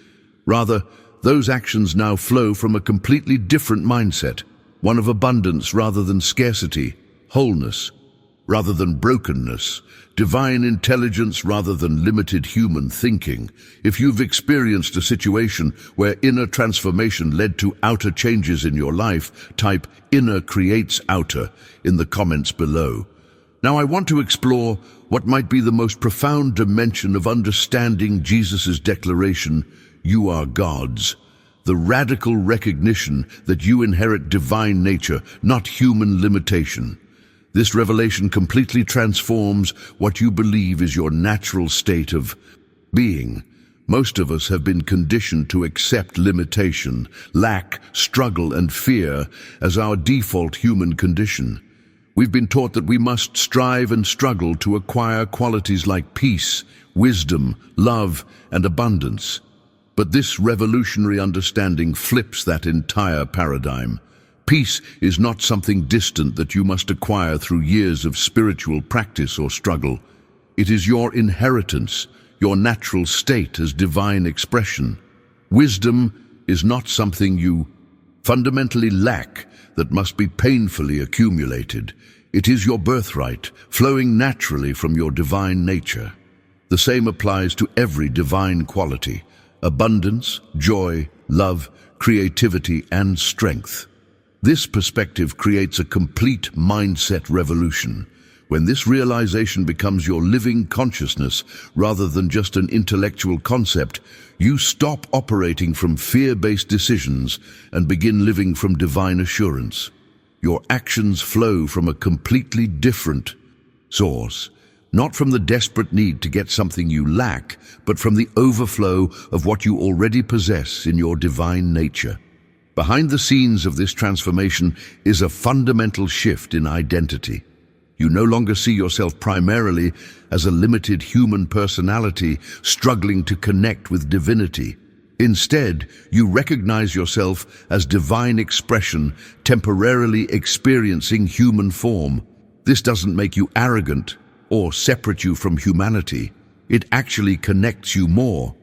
S1: Rather, those actions now flow from a completely different mindset, one of abundance rather than scarcity, wholeness rather than brokenness, divine intelligence rather than limited human thinking. If you've experienced a situation where inner transformation led to outer changes in your life, type "inner creates outer" in the comments below. Now I want to explore what might be the most profound dimension of understanding Jesus' declaration, "You are God's." The radical recognition that you inherit divine nature, not human limitation. This revelation completely transforms what you believe is your natural state of being. Most of us have been conditioned to accept limitation, lack, struggle, and fear as our default human condition. We've been taught that we must strive and struggle to acquire qualities like peace, wisdom, love, and abundance. But this revolutionary understanding flips that entire paradigm. Peace is not something distant that you must acquire through years of spiritual practice or struggle. It is your inheritance, your natural state as divine expression. Wisdom is not something you fundamentally lack that must be painfully accumulated. It is your birthright, flowing naturally from your divine nature. The same applies to every divine quality: abundance, joy, love, creativity, and strength. This perspective creates a complete mindset revolution. When this realization becomes your living consciousness rather than just an intellectual concept, you stop operating from fear-based decisions and begin living from divine assurance. Your actions flow from a completely different source, not from the desperate need to get something you lack, but from the overflow of what you already possess in your divine nature. Behind the scenes of this transformation is a fundamental shift in identity. You no longer see yourself primarily as a limited human personality struggling to connect with divinity. Instead, you recognize yourself as divine expression, temporarily experiencing human form. This doesn't make you arrogant or separate you from humanity. It actually connects you more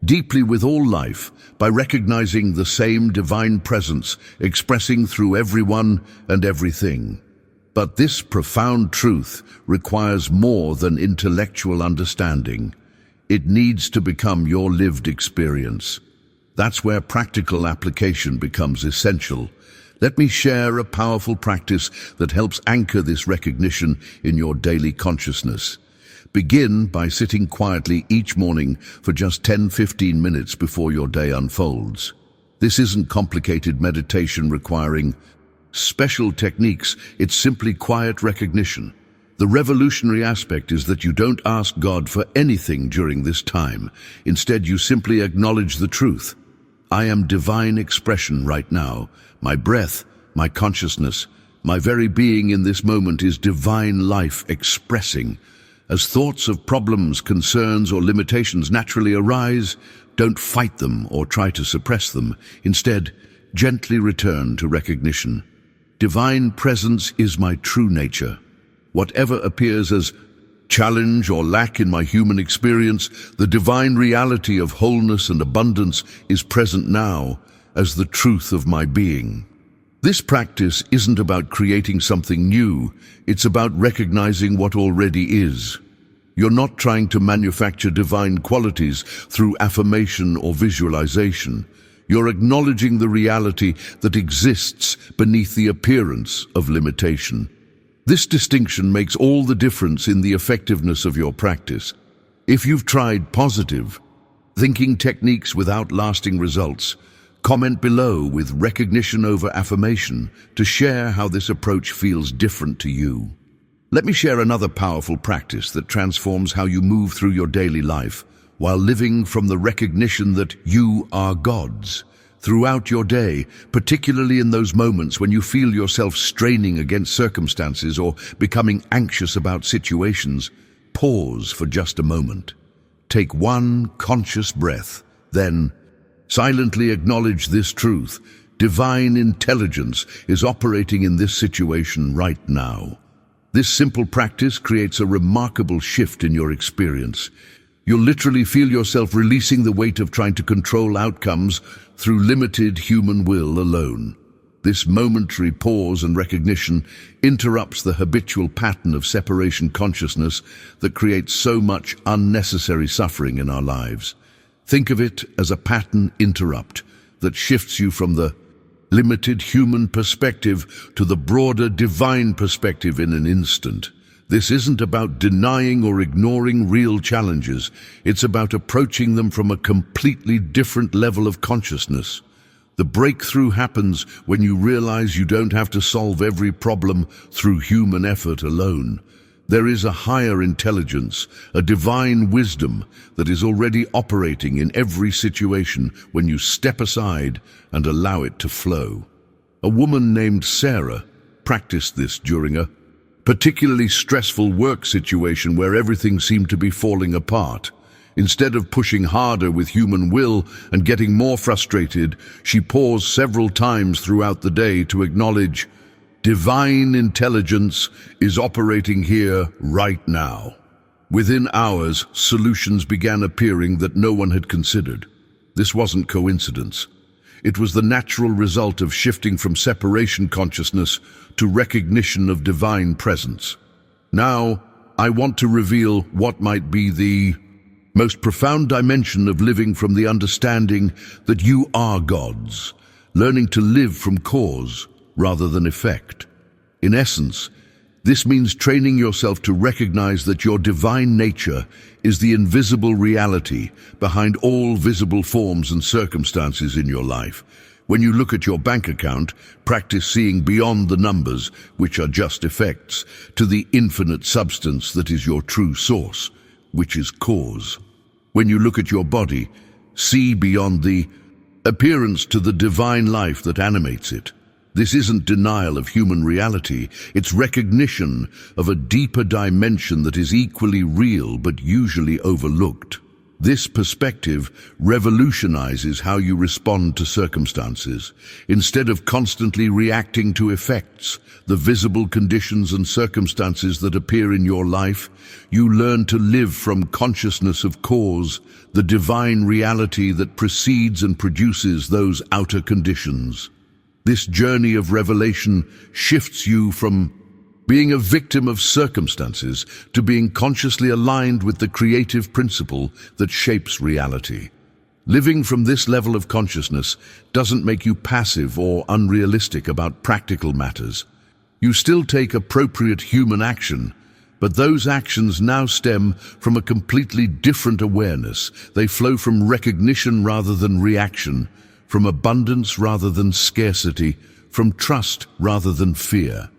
S1: deeply with all life by recognizing the same divine presence expressing through everyone and everything. But this profound truth requires more than intellectual understanding. It needs to become your lived experience. That's where practical application becomes essential. Let me share a powerful practice that helps anchor this recognition in your daily consciousness. Begin by sitting quietly each morning for just 10-15 minutes before your day unfolds. This isn't complicated meditation requiring special techniques, it's simply quiet recognition. The revolutionary aspect is that you don't ask God for anything during this time. Instead, you simply acknowledge the truth. I am divine expression right now. My breath, my consciousness, my very being in this moment is divine life expressing. As thoughts of problems, concerns, or limitations naturally arise, don't fight them or try to suppress them. Instead, gently return to recognition. Divine presence is my true nature. Whatever appears as challenge or lack in my human experience, the divine reality of wholeness and abundance is present now as the truth of my being. This practice isn't about creating something new, it's about recognizing what already is. You're not trying to manufacture divine qualities through affirmation or visualization. You're acknowledging the reality that exists beneath the appearance of limitation. This distinction makes all the difference in the effectiveness of your practice. If you've tried positive thinking techniques without lasting results, comment below with recognition over affirmation to share how this approach feels different to you. Let me share another powerful practice that transforms how you move through your daily life while living from the recognition that you are God's. Throughout your day, particularly in those moments when you feel yourself straining against circumstances or becoming anxious about situations, pause for just a moment. Take one conscious breath, then silently acknowledge this truth. Divine intelligence is operating in this situation right now. This simple practice creates a remarkable shift in your experience. You'll literally feel yourself releasing the weight of trying to control outcomes through limited human will alone. This momentary pause and recognition interrupts the habitual pattern of separation consciousness that creates so much unnecessary suffering in our lives. Think of it as a pattern interrupt that shifts you from the limited human perspective to the broader divine perspective in an instant. This isn't about denying or ignoring real challenges. It's about approaching them from a completely different level of consciousness. The breakthrough happens when you realize you don't have to solve every problem through human effort alone. There is a higher intelligence, a divine wisdom that is already operating in every situation when you step aside and allow it to flow. A woman named Sarah practiced this during a particularly stressful work situation where everything seemed to be falling apart. Instead of pushing harder with human will and getting more frustrated, she paused several times throughout the day to acknowledge, divine intelligence is operating here right now. Within hours, solutions began appearing that no one had considered. This wasn't coincidence. It was the natural result of shifting from separation consciousness to recognition of divine presence. Now, I want to reveal what might be the most profound dimension of living from the understanding that you are God's, learning to live from cause rather than effect. In essence, This means training yourself to recognize that your divine nature is the invisible reality behind all visible forms and circumstances in your life. When you look at your bank account, practice seeing beyond the numbers, which are just effects, to the infinite substance that is your true source, which is cause. When you look at your body, see beyond the appearance to the divine life that animates it. This isn't denial of human reality, it's recognition of a deeper dimension that is equally real but usually overlooked. This perspective revolutionizes how you respond to circumstances. Instead of constantly reacting to effects, the visible conditions and circumstances that appear in your life, you learn to live from consciousness of cause, the divine reality that precedes and produces those outer conditions. This journey of revelation shifts you from being a victim of circumstances to being consciously aligned with the creative principle that shapes reality. Living from this level of consciousness doesn't make you passive or unrealistic about practical matters. You still take appropriate human action, but those actions now stem from a completely different awareness. They flow from recognition rather than reaction, from abundance rather than scarcity, from trust rather than fear.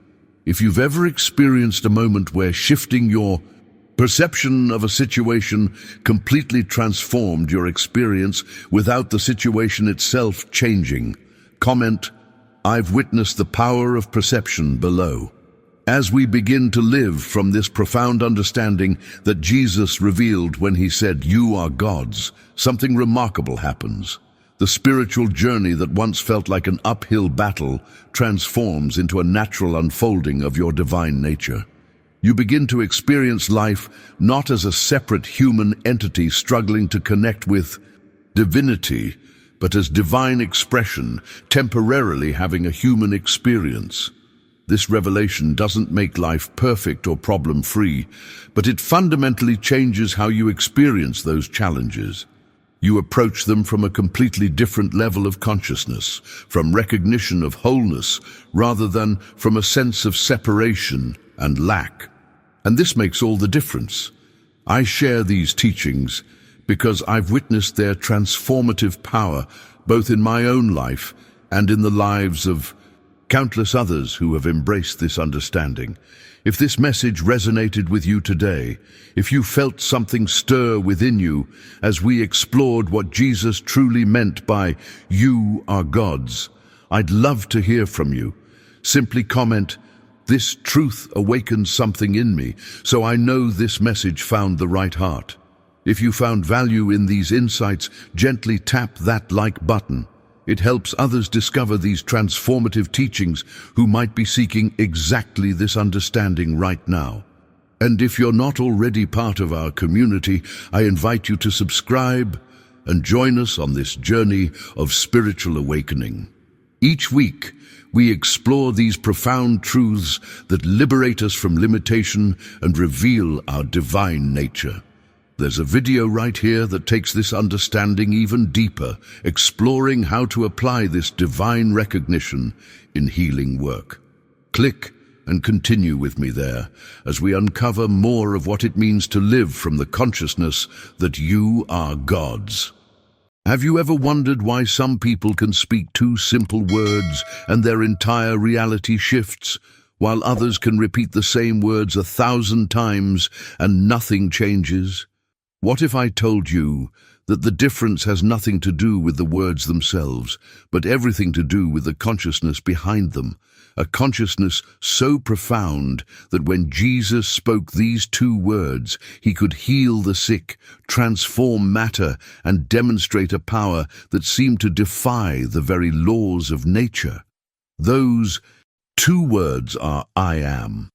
S1: If you've ever experienced a moment where shifting your perception of a situation completely transformed your experience without the situation itself changing, comment, "I've witnessed the power of perception" below. As we begin to live from this profound understanding that Jesus revealed when he said, "You are gods," something remarkable happens. The spiritual journey that once felt like an uphill battle transforms into a natural unfolding of your divine nature. You begin to experience life not as a separate human entity struggling to connect with divinity, but as divine expression, temporarily having a human experience. This revelation doesn't make life perfect or problem-free, but it fundamentally changes how you experience those challenges. You approach them from a completely different level of consciousness, from recognition of wholeness rather than from a sense of separation and lack. And this makes all the difference. I share these teachings because I've witnessed their transformative power both in my own life and in the lives of countless others who have embraced this understanding. If this message resonated with you today, if you felt something stir within you as we explored what Jesus truly meant by "You are gods," I'd love to hear from you. Simply comment, "This truth awakened something in me, so I know this message found the right heart." If you found value in these insights, gently tap that like button. It helps others discover these transformative teachings who might be seeking exactly this understanding right now. And if you're not already part of our community, I invite you to subscribe and join us on this journey of spiritual awakening. Each week, we explore these profound truths that liberate us from limitation and reveal our divine nature. There's a video right here that takes this understanding even deeper, exploring how to apply this divine recognition in healing work. Click and continue with me there as we uncover more of what it means to live from the consciousness that you are gods. Have you ever wondered why some people can speak two simple words and their entire reality shifts, while others can repeat the same words 1,000 times and nothing changes? What if I told you that the difference has nothing to do with the words themselves, but everything to do with the consciousness behind them? A consciousness so profound that when Jesus spoke these two words, he could heal the sick, transform matter, and demonstrate a power that seemed to defy the very laws of nature. Those two words are "I am."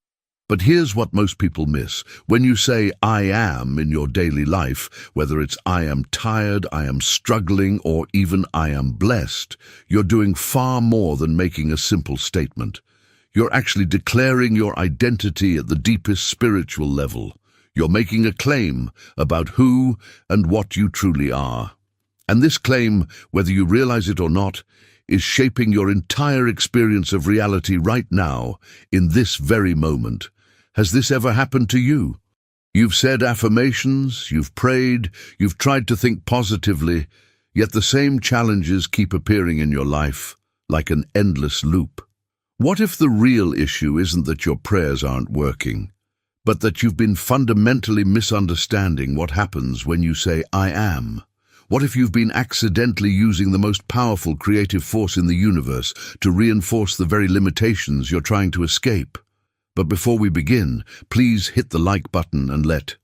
S1: But here's what most people miss. When you say "I am" in your daily life, whether it's "I am tired," "I am struggling," or even "I am blessed," you're doing far more than making a simple statement. You're actually declaring your identity at the deepest spiritual level. You're making a claim about who and what you truly are. And this claim, whether you realize it or not, is shaping your entire experience of reality right now, in this very moment. Has this ever happened to you? You've said affirmations, you've prayed, you've tried to think positively, yet the same challenges keep appearing in your life, like an endless loop. What if the real issue isn't that your prayers aren't working, but that you've been fundamentally misunderstanding what happens when you say, "I am"? What if you've been accidentally using the most powerful creative force in the universe to reinforce the very limitations you're trying to escape? But before we begin, please hit the like button and let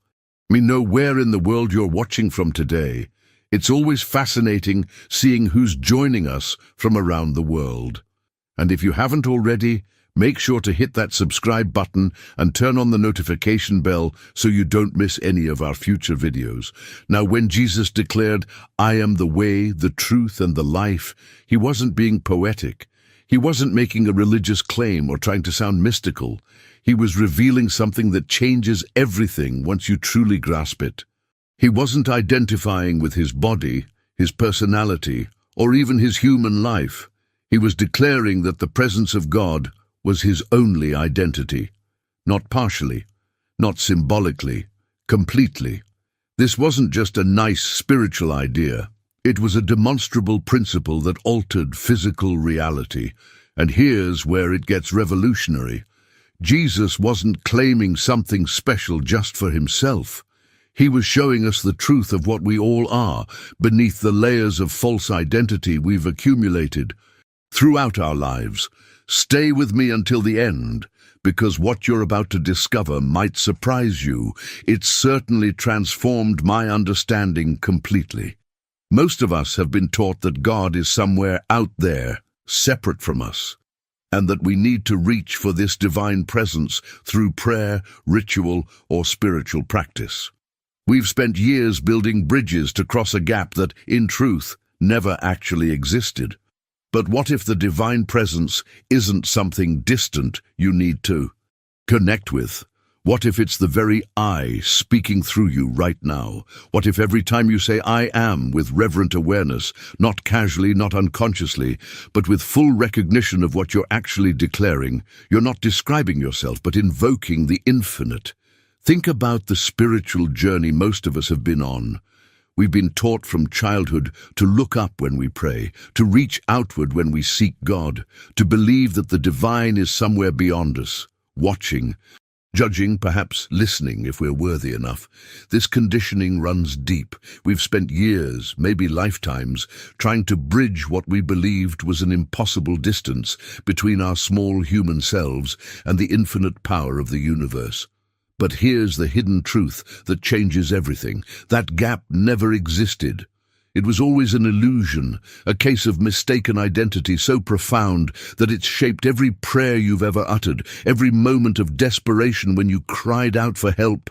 S1: me know where in the world you're watching from today. It's always fascinating seeing who's joining us from around the world. And if you haven't already, make sure to hit that subscribe button and turn on the notification bell so you don't miss any of our future videos. Now, when Jesus declared, "I am the way, the truth, and the life," he wasn't being poetic. He wasn't making a religious claim or trying to sound mystical. He was revealing something that changes everything once you truly grasp it. He wasn't identifying with his body, his personality, or even his human life. He was declaring that the presence of God was his only identity. Not partially, not symbolically, completely. This wasn't just a nice spiritual idea. It was a demonstrable principle that altered physical reality. And here's where it gets revolutionary. Jesus wasn't claiming something special just for himself. He was showing us the truth of what we all are, beneath the layers of false identity we've accumulated throughout our lives. Stay with me until the end, because what you're about to discover might surprise you. It's certainly transformed my understanding completely. Most of us have been taught that God is somewhere out there, separate from us, and that we need to reach for this divine presence through prayer, ritual, or spiritual practice. We've spent years building bridges to cross a gap that, in truth, never actually existed. But what if the divine presence isn't something distant you need to connect with? What if it's the very I speaking through you right now? What if every time you say "I am" with reverent awareness, not casually, not unconsciously, but with full recognition of what you're actually declaring, you're not describing yourself, but invoking the infinite? Think about the spiritual journey most of us have been on. We've been taught from childhood to look up when we pray, to reach outward when we seek God, to believe that the divine is somewhere beyond us, watching, judging, perhaps listening if we're worthy enough. This conditioning runs deep. We've spent years, maybe lifetimes, trying to bridge what we believed was an impossible distance between our small human selves and the infinite power of the universe. But here's the hidden truth that changes everything. That gap never existed. It was always an illusion, a case of mistaken identity so profound that it's shaped every prayer you've ever uttered, every moment of desperation when you cried out for help,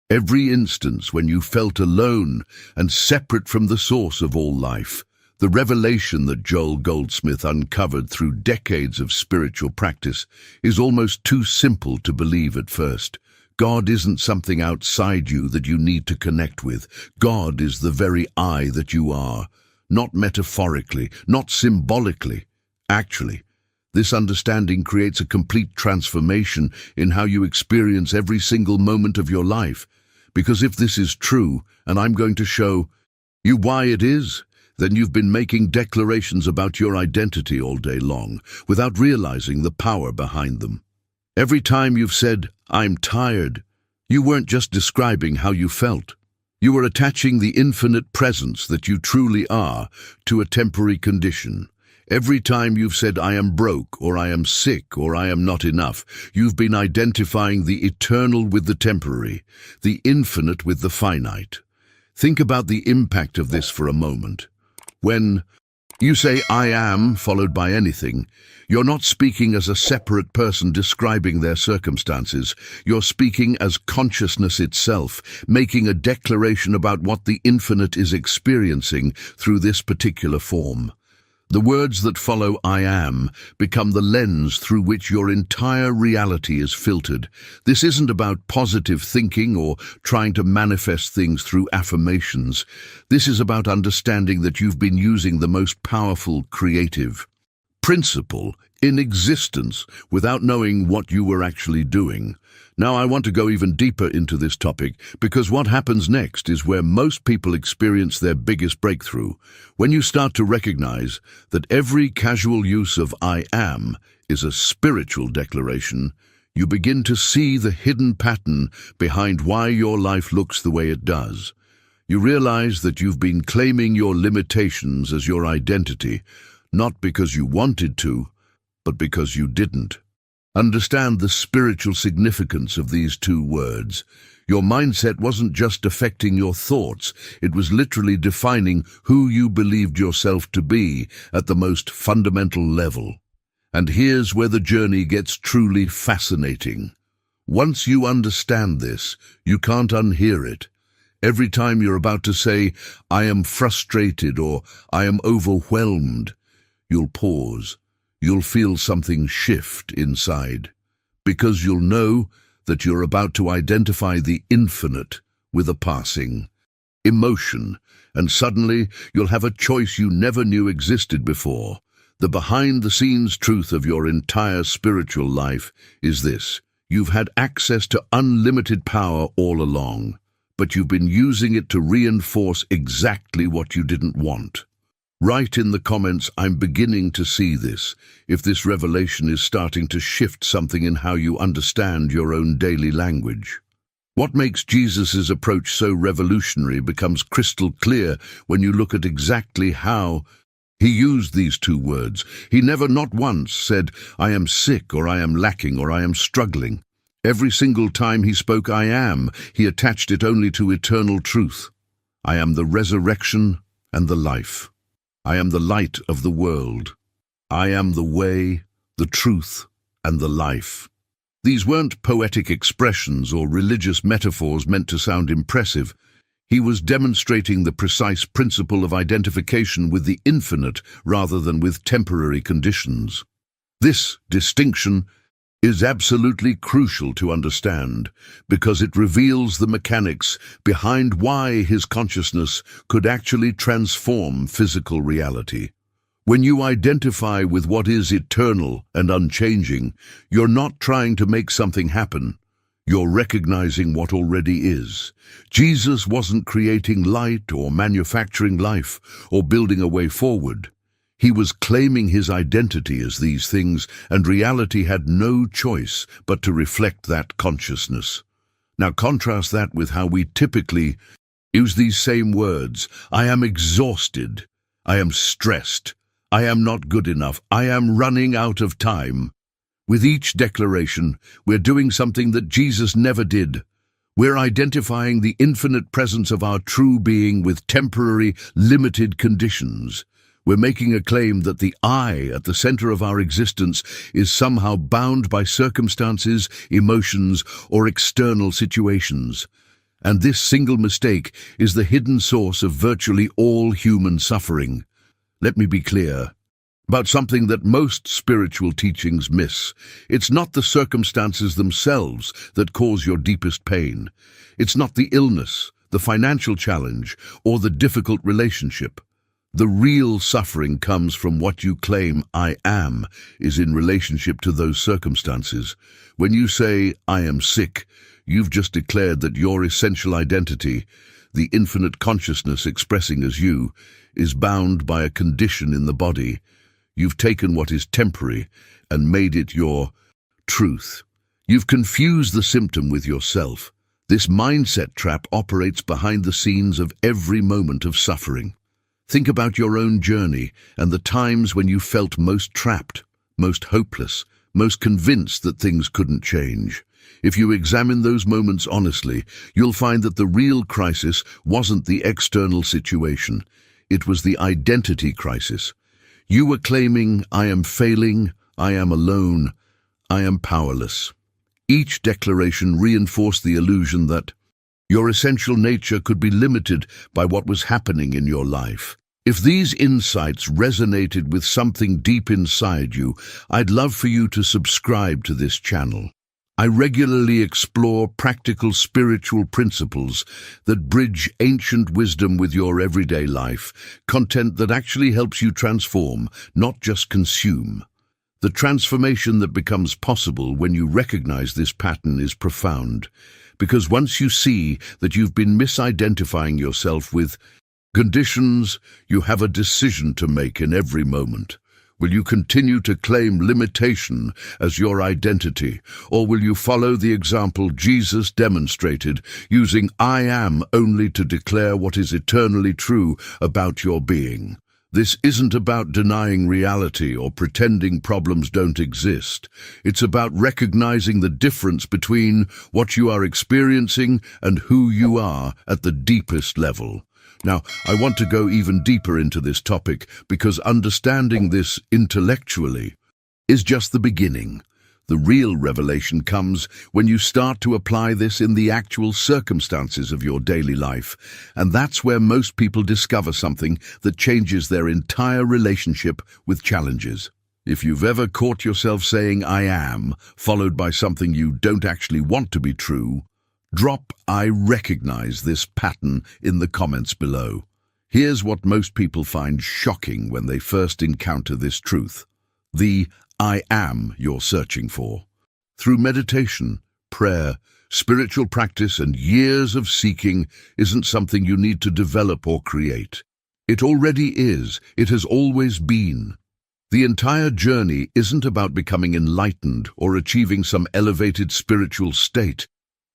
S1: every instance when you felt alone and separate from the source of all life. The revelation that Joel Goldsmith uncovered through decades of spiritual practice is almost too simple to believe at first. God isn't something outside you that you need to connect with. God is the very I that you are, not metaphorically, not symbolically. Actually, this understanding creates a complete transformation in how you experience every single moment of your life. Because if this is true, and I'm going to show you why it is, then you've been making declarations about your identity all day long, without realizing the power behind them. Every time you've said, "I'm tired," you weren't just describing how you felt. You were attaching the infinite presence that you truly are to a temporary condition. Every time you've said, "I am broke," or "I am sick," or "I am not enough," you've been identifying the eternal with the temporary, the infinite with the finite. Think about the impact of this for a moment. When you say "I am" followed by anything, you're not speaking as a separate person describing their circumstances. You're speaking as consciousness itself, making a declaration about what the infinite is experiencing through this particular form. The words that follow "I am" become the lens through which your entire reality is filtered. This isn't about positive thinking or trying to manifest things through affirmations. This is about understanding that you've been using the most powerful creative principle in existence without knowing what you were actually doing. Now I want to go even deeper into this topic because what happens next is where most people experience their biggest breakthrough. When you start to recognize that every casual use of I am is a spiritual declaration, you begin to see the hidden pattern behind why your life looks the way it does. You realize that you've been claiming your limitations as your identity, not because you wanted to, but because you didn't. Understand the spiritual significance of these two words. Your mindset wasn't just affecting your thoughts, it was literally defining who you believed yourself to be at the most fundamental level. And here's where the journey gets truly fascinating. Once you understand this, you can't unhear it. Every time you're about to say, I am frustrated or I am overwhelmed, you'll pause. You'll feel something shift inside, because you'll know that you're about to identify the infinite with a passing emotion, and suddenly you'll have a choice you never knew existed before. The behind-the-scenes truth of your entire spiritual life is this: you've had access to unlimited power all along, but you've been using it to reinforce exactly what you didn't want. Write in the comments, I'm beginning to see this, if this revelation is starting to shift something in how you understand your own daily language. What makes Jesus' approach so revolutionary becomes crystal clear when you look at exactly how he used these two words. He never not once said, I am sick, or I am lacking, or I am struggling. Every single time he spoke I am, he attached it only to eternal truth. I am the resurrection and the life. I am the light of the world. I am the way, the truth, and the life. These weren't poetic expressions or religious metaphors meant to sound impressive. He was demonstrating the precise principle of identification with the infinite rather than with temporary conditions. This distinction is absolutely crucial to understand because it reveals the mechanics behind why his consciousness could actually transform physical reality. When you identify with what is eternal and unchanging, you're not trying to make something happen. You're recognizing what already is. Jesus wasn't creating light or manufacturing life or building a way forward. He was claiming his identity as these things, and reality had no choice but to reflect that consciousness. Now contrast that with how we typically use these same words. I am exhausted. I am stressed. I am not good enough. I am running out of time. With each declaration, we're doing something that Jesus never did. We're identifying the infinite presence of our true being with temporary, limited conditions. We're making a claim that the I at the center of our existence is somehow bound by circumstances, emotions, or external situations. And this single mistake is the hidden source of virtually all human suffering. Let me be clear about something that most spiritual teachings miss. It's not the circumstances themselves that cause your deepest pain. It's not the illness, the financial challenge, or the difficult relationship. The real suffering comes from what you claim I am is in relationship to those circumstances. When you say, I am sick, you've just declared that your essential identity, the infinite consciousness expressing as you, is bound by a condition in the body. You've taken what is temporary and made it your truth. You've confused the symptom with yourself. This mindset trap operates behind the scenes of every moment of suffering. Think about your own journey and the times when you felt most trapped, most hopeless, most convinced that things couldn't change. If you examine those moments honestly, you'll find that the real crisis wasn't the external situation. It was the identity crisis. You were claiming, I am failing, I am alone, I am powerless. Each declaration reinforced the illusion that your essential nature could be limited by what was happening in your life. If these insights resonated with something deep inside you, I'd love for you to subscribe to this channel. I regularly explore practical spiritual principles that bridge ancient wisdom with your everyday life, content that actually helps you transform, not just consume. The transformation that becomes possible when you recognize this pattern is profound, because once you see that you've been misidentifying yourself with conditions, you have a decision to make in every moment. Will you continue to claim limitation as your identity, or will you follow the example Jesus demonstrated, using I am only to declare what is eternally true about your being? This isn't about denying reality or pretending problems don't exist. It's about recognizing the difference between what you are experiencing and who you are at the deepest level. Now, I want to go even deeper into this topic because understanding this intellectually is just the beginning. The real revelation comes when you start to apply this in the actual circumstances of your daily life, and that's where most people discover something that changes their entire relationship with challenges. If you've ever caught yourself saying I am, followed by something you don't actually want to be true, drop I recognize this pattern in the comments below. Here's what most people find shocking when they first encounter this truth: the I am you're searching for. Through meditation, prayer, spiritual practice, and years of seeking isn't something you need to develop or create. It already is. It has always been. The entire journey isn't about becoming enlightened or achieving some elevated spiritual state.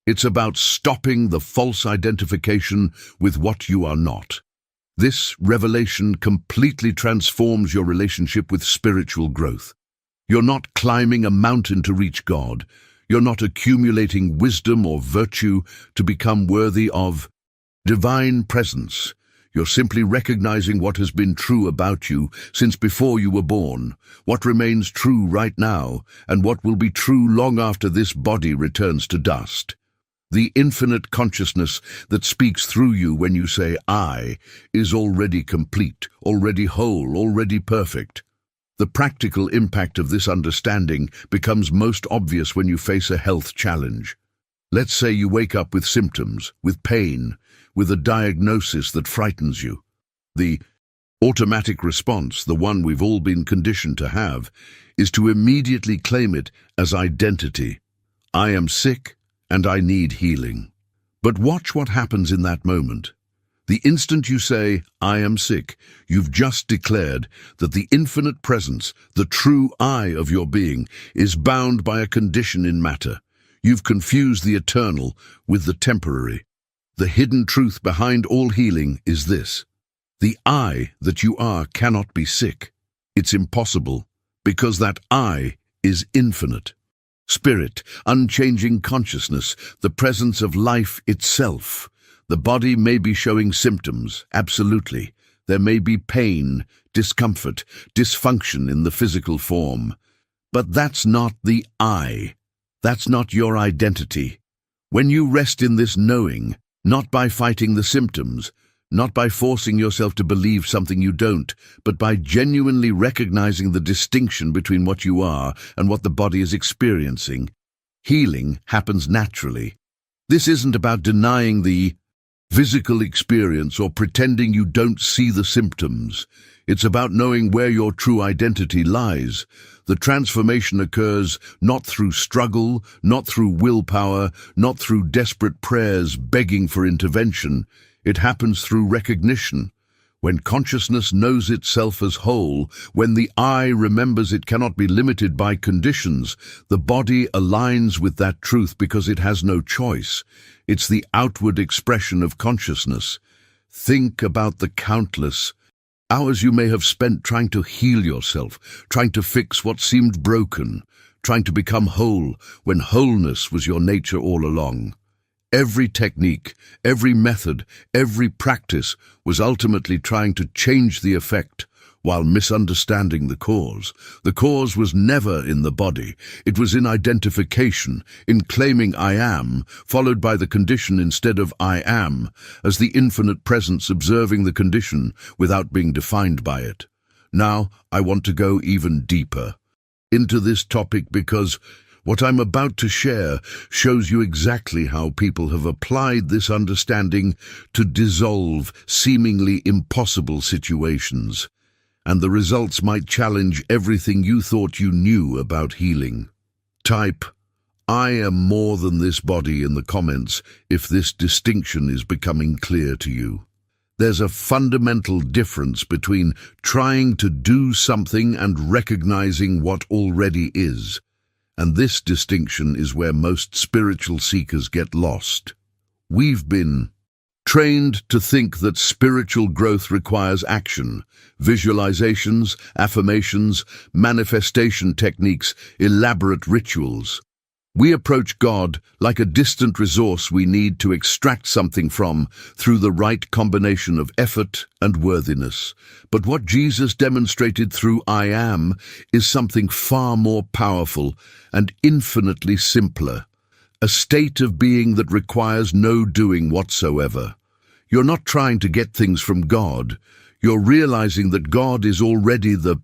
S1: It's about stopping the false identification with what you are not. This revelation completely transforms your relationship with spiritual growth. You're not climbing a mountain to reach God. You're not accumulating wisdom or virtue to become worthy of divine presence. You're simply recognizing what has been true about you since before you were born, what remains true right now, and what will be true long after this body returns to dust. The infinite consciousness that speaks through you when you say I is already complete, already whole, already perfect. The practical impact of this understanding becomes most obvious when you face a health challenge. Let's say you wake up with symptoms, with pain, with a diagnosis that frightens you. The automatic response, the one we've all been conditioned to have, is to immediately claim it as identity. I am sick and I need healing. But watch what happens in that moment. The instant you say, I am sick, you've just declared that the infinite presence, the true I of your being, is bound by a condition in matter. You've confused the eternal with the temporary. The hidden truth behind all healing is this: the I that you are cannot be sick. It's impossible, because that I is infinite. Spirit, unchanging consciousness, the presence of life itself. The body may be showing symptoms, absolutely. There may be pain, discomfort, dysfunction in the physical form. But that's not the I. That's not your identity. When you rest in this knowing, not by fighting the symptoms, not by forcing yourself to believe something you don't, but by genuinely recognizing the distinction between what you are and what the body is experiencing, healing happens naturally. This isn't about denying the physical experience or pretending you don't see the symptoms. It's about knowing where your true identity lies. The transformation occurs not through struggle, not through willpower, not through desperate prayers begging for intervention. It happens through recognition. When consciousness knows itself as whole, when the I remembers it cannot be limited by conditions, the body aligns with that truth because it has no choice. It's the outward expression of consciousness. Think about the countless hours you may have spent trying to heal yourself, trying to fix what seemed broken, trying to become whole when wholeness was your nature all along. Every technique, every method, every practice was ultimately trying to change the effect while misunderstanding the cause. The cause was never in the body. It was in identification, in claiming I am, followed by the condition instead of I am, as the infinite presence observing the condition without being defined by it. Now, I want to go even deeper into this topic because what I'm about to share shows you exactly how people have applied this understanding to dissolve seemingly impossible situations. and the results might challenge everything you thought you knew about healing. Type, "I am more than this body" in the comments if this distinction is becoming clear to you. There's a fundamental difference between trying to do something and recognizing what already is. And this distinction is where most spiritual seekers get lost. We've been trained to think that spiritual growth requires action, visualizations, affirmations, manifestation techniques, elaborate rituals. We approach God like a distant resource we need to extract something from through the right combination of effort and worthiness. But what Jesus demonstrated through I Am is something far more powerful and infinitely simpler, a state of being that requires no doing whatsoever. You're not trying to get things from God. You're realizing that God is already the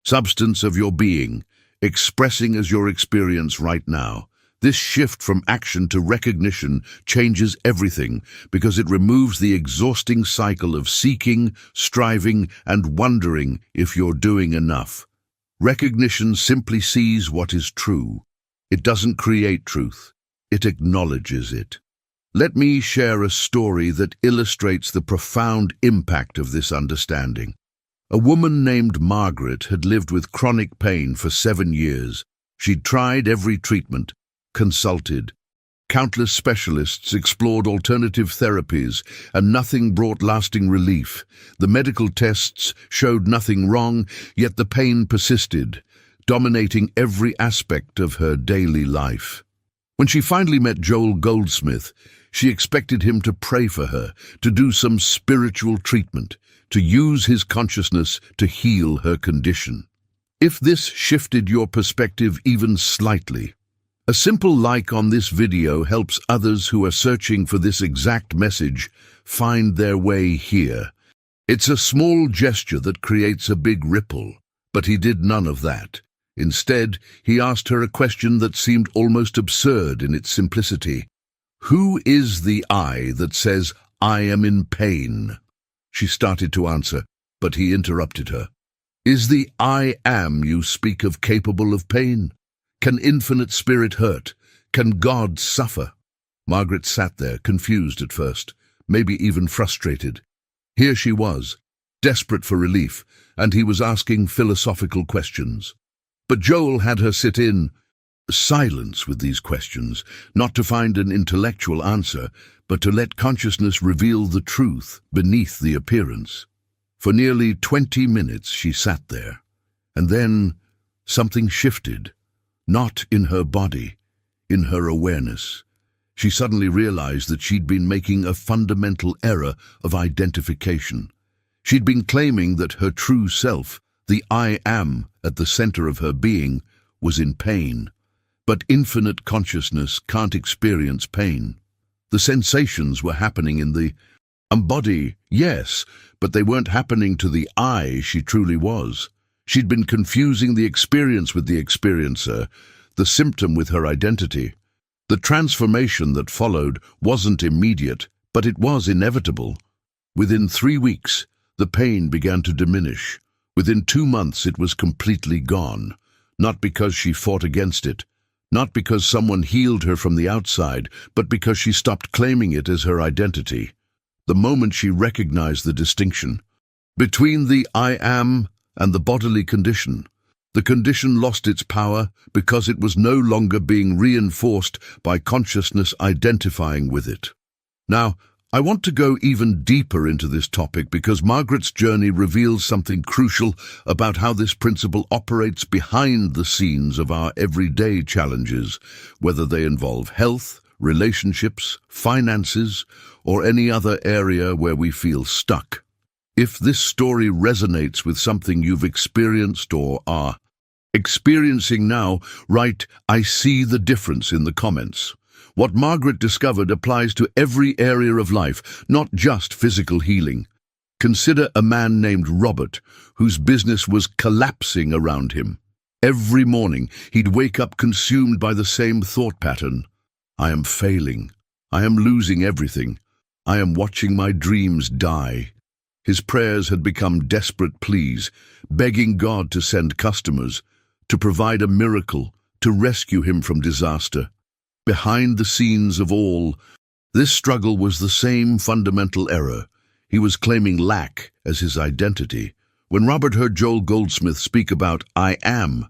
S1: substance of your being, expressing as your experience right now. This shift from action to recognition changes everything because it removes the exhausting cycle of seeking, striving, and wondering if you're doing enough. Recognition simply sees what is true. It doesn't create truth. It acknowledges it. Let me share a story that illustrates the profound impact of this understanding. A woman named Margaret had lived with chronic pain for 7 years. She'd tried every treatment, consulted countless specialists, explored alternative therapies, and nothing brought lasting relief. The medical tests showed nothing wrong, yet the pain persisted, dominating every aspect of her daily life. When she finally met Joel Goldsmith, she expected him to pray for her, to do some spiritual treatment, to use his consciousness to heal her condition. If this shifted your perspective even slightly, a simple like on this video helps others who are searching for this exact message find their way here. It's a small gesture that creates a big ripple, but he did none of that. Instead, he asked her a question that seemed almost absurd in its simplicity. Who is the I that says, "I am in pain"? She started to answer, but he interrupted her. Is the I am you speak of capable of pain? Can infinite spirit hurt? Can God suffer? Margaret sat there, confused at first, maybe even frustrated. Here she was, desperate for relief, and he was asking philosophical questions. But Joel had her sit in silence with these questions, not to find an intellectual answer, but to let consciousness reveal the truth beneath the appearance. For nearly 20 minutes she sat there, and then something shifted. Not in her body, in her awareness. She suddenly realized that she'd been making a fundamental error of identification. She'd been claiming that her true self, the I am at the center of her being, was in pain. But infinite consciousness can't experience pain. The sensations were happening in the body, yes, but they weren't happening to the I she truly was. She'd been confusing the experience with the experiencer, the symptom with her identity. The transformation that followed wasn't immediate, but it was inevitable. Within 3 weeks, the pain began to diminish. Within 2 months, it was completely gone. Not because she fought against it, not because someone healed her from the outside, but because she stopped claiming it as her identity. The moment she recognized the distinction between the I am and the bodily condition, the condition lost its power because it was no longer being reinforced by consciousness identifying with it. Now, I want to go even deeper into this topic because Margaret's journey reveals something crucial about how this principle operates behind the scenes of our everyday challenges, whether they involve health, relationships, finances, or any other area where we feel stuck. If this story resonates with something you've experienced or are experiencing now, write "I see the difference" in the comments. What Margaret discovered applies to every area of life, not just physical healing. Consider a man named Robert, whose business was collapsing around him. Every morning, he'd wake up consumed by the same thought pattern. I am failing. I am losing everything. I am watching my dreams die. His prayers had become desperate pleas, begging God to send customers, to provide a miracle, to rescue him from disaster. Behind the scenes of all, this struggle was the same fundamental error. He was claiming lack as his identity. When Robert heard Joel Goldsmith speak about "I am,"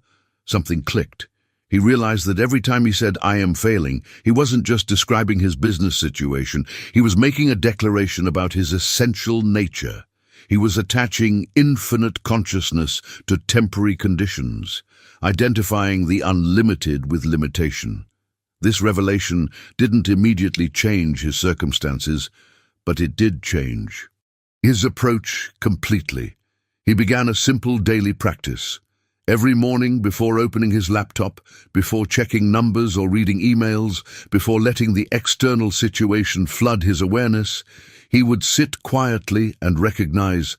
S1: something clicked. He realized that every time he said "I am failing," he wasn't just describing his business situation. He was making a declaration about his essential nature. He was attaching infinite consciousness to temporary conditions, identifying the unlimited with limitation. This revelation didn't immediately change his circumstances, but it did change his approach completely. He began a simple daily practice. Every morning, before opening his laptop, before checking numbers or reading emails, before letting the external situation flood his awareness, he would sit quietly and recognize,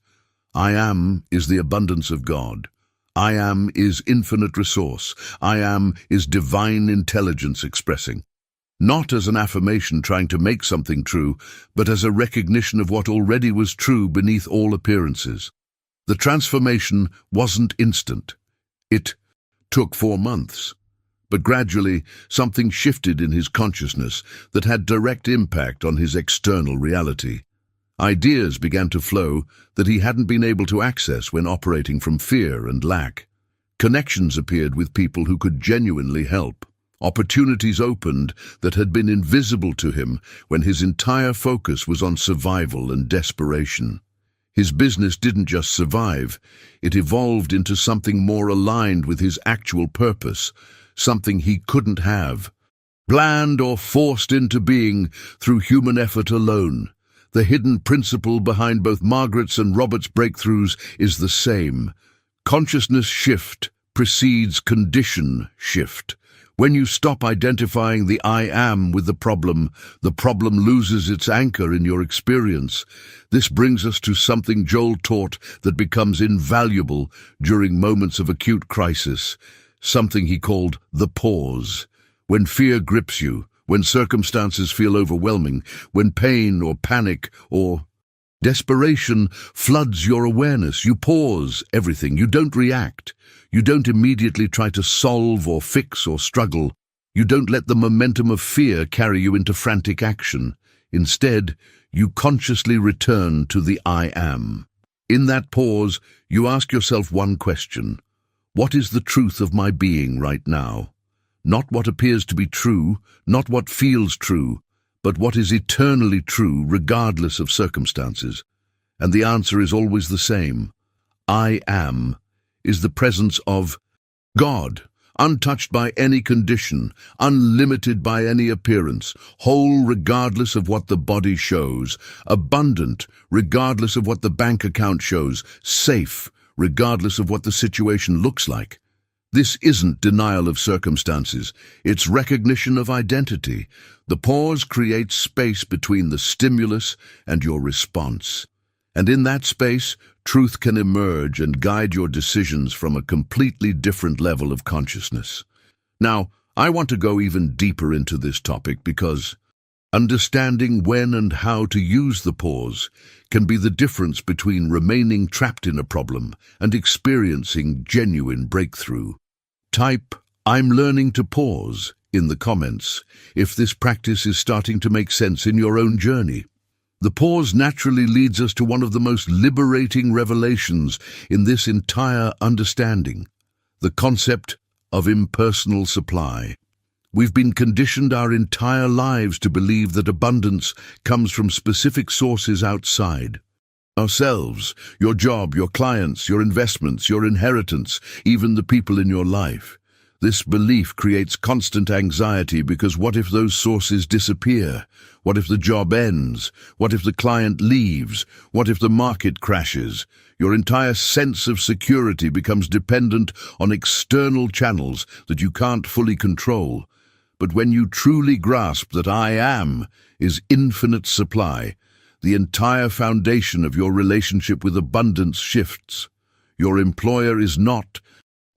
S1: "I am is the abundance of God. I am is infinite resource. I am is divine intelligence expressing." Not as an affirmation trying to make something true, but as a recognition of what already was true beneath all appearances. The transformation wasn't instant. It took 4 months. But gradually, something shifted in his consciousness that had direct impact on his external reality. Ideas began to flow that he hadn't been able to access when operating from fear and lack. Connections appeared with people who could genuinely help. Opportunities opened that had been invisible to him when his entire focus was on survival and desperation. His business didn't just survive, it evolved into something more aligned with his actual purpose, something he couldn't have planned or forced into being through human effort alone. The hidden principle behind both Margaret's and Robert's breakthroughs is the same. Consciousness shift precedes condition shift. When you stop identifying the "I am" with the problem loses its anchor in your experience. This brings us to something Joel taught that becomes invaluable during moments of acute crisis, something he called the pause. When fear grips you, when circumstances feel overwhelming, when pain or panic or desperation floods your awareness, you pause everything. You don't react. You don't immediately try to solve or fix or struggle. You don't let the momentum of fear carry you into frantic action. Instead, you consciously return to the "I am." In that pause, you ask yourself one question: what is the truth of my being right now? Not what appears to be true, not what feels true, but what is eternally true regardless of circumstances. And the answer is always the same. I am is the presence of God, untouched by any condition, unlimited by any appearance, whole regardless of what the body shows, abundant regardless of what the bank account shows, safe regardless of what the situation looks like. This isn't denial of circumstances, it's recognition of identity. The pause creates space between the stimulus and your response. And in that space, truth can emerge and guide your decisions from a completely different level of consciousness. Now, I want to go even deeper into this topic because understanding when and how to use the pause can be the difference between remaining trapped in a problem and experiencing genuine breakthrough. Type "I'm learning to pause" in the comments if this practice is starting to make sense in your own journey. The pause naturally leads us to one of the most liberating revelations in this entire understanding: the concept of impersonal supply. We've been conditioned our entire lives to believe that abundance comes from specific sources outside ourselves, your job, your clients, your investments, your inheritance, even the people in your life. This belief creates constant anxiety because what if those sources disappear? What if the job ends? What if the client leaves? What if the market crashes? Your entire sense of security becomes dependent on external channels that you can't fully control. But when you truly grasp that I am is infinite supply, the entire foundation of your relationship with abundance shifts. Your employer is not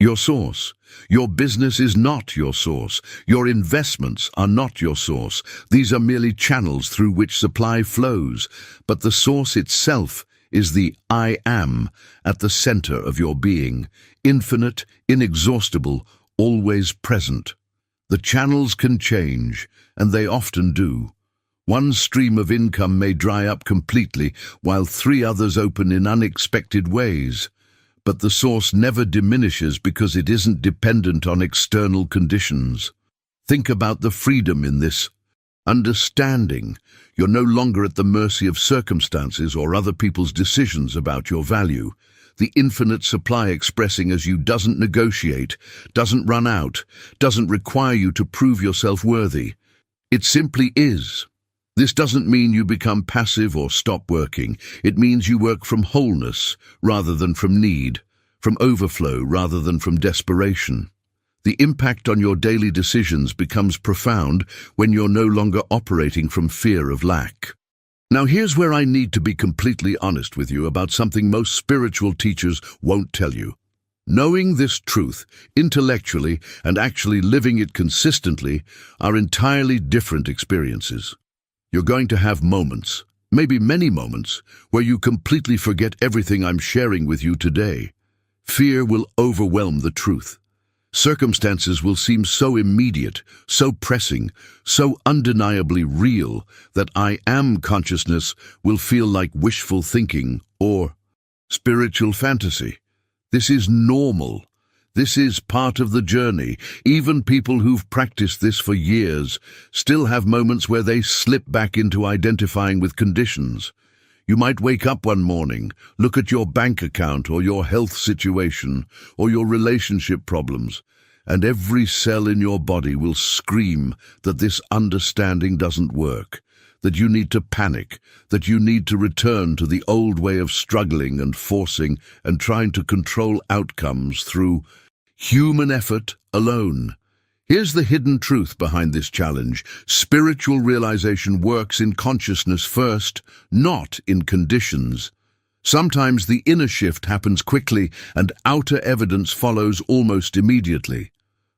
S1: your source. Your business is not your source. Your investments are not your source. These are merely channels through which supply flows, but the source itself is the I am at the center of your being, infinite, inexhaustible, always present. The channels can change, and they often do. One stream of income may dry up completely, while three others open in unexpected ways. But the source never diminishes because it isn't dependent on external conditions. Think about the freedom in this. Understanding you're no longer at the mercy of circumstances or other people's decisions about your value. The infinite supply expressing as you doesn't negotiate, doesn't run out, doesn't require you to prove yourself worthy. It simply is. This doesn't mean you become passive or stop working. It means you work from wholeness rather than from need, from overflow rather than from desperation. The impact on your daily decisions becomes profound when you're no longer operating from fear of lack. Now here's where I need to be completely honest with you about something most spiritual teachers won't tell you. Knowing this truth intellectually and actually living it consistently are entirely different experiences. You're going to have moments, maybe many moments, where you completely forget everything I'm sharing with you today. Fear will overwhelm the truth. Circumstances will seem so immediate, so pressing, so undeniably real that I am consciousness will feel like wishful thinking or spiritual fantasy. This is normal. This is part of the journey. Even people who've practiced this for years still have moments where they slip back into identifying with conditions. You might wake up one morning, look at your bank account or your health situation or your relationship problems, and every cell in your body will scream that this understanding doesn't work, that you need to panic, that you need to return to the old way of struggling and forcing and trying to control outcomes through human effort alone. Here's the hidden truth behind this challenge. Spiritual realization works in consciousness first, not in conditions. Sometimes the inner shift happens quickly and outer evidence follows almost immediately.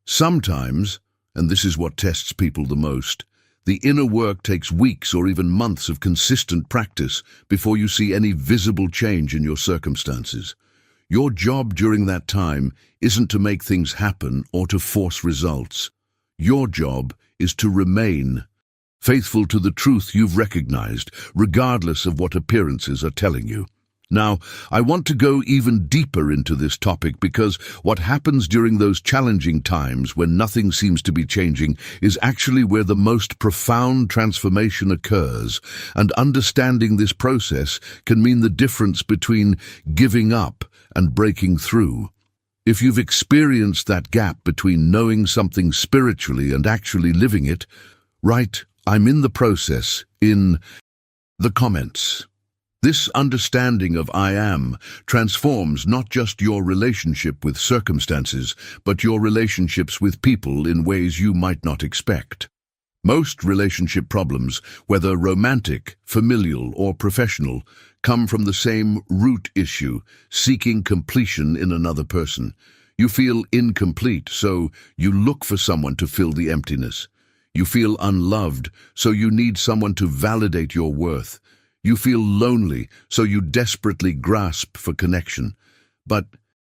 S1: Sometimes, and this is what tests people the most, the inner work takes weeks or even months of consistent practice before you see any visible change in your circumstances. Your job during that time isn't to make things happen or to force results. Your job is to remain faithful to the truth you've recognized, regardless of what appearances are telling you. Now, I want to go even deeper into this topic because what happens during those challenging times when nothing seems to be changing is actually where the most profound transformation occurs, and understanding this process can mean the difference between giving up and breaking through. If you've experienced that gap between knowing something spiritually and actually living it, write, "I'm in the process," in the comments. This understanding of I am transforms not just your relationship with circumstances, but your relationships with people in ways you might not expect. Most relationship problems, whether romantic, familial, or professional, come from the same root issue, seeking completion in another person. You feel incomplete, so you look for someone to fill the emptiness. You feel unloved, so you need someone to validate your worth. You feel lonely, so you desperately grasp for connection. But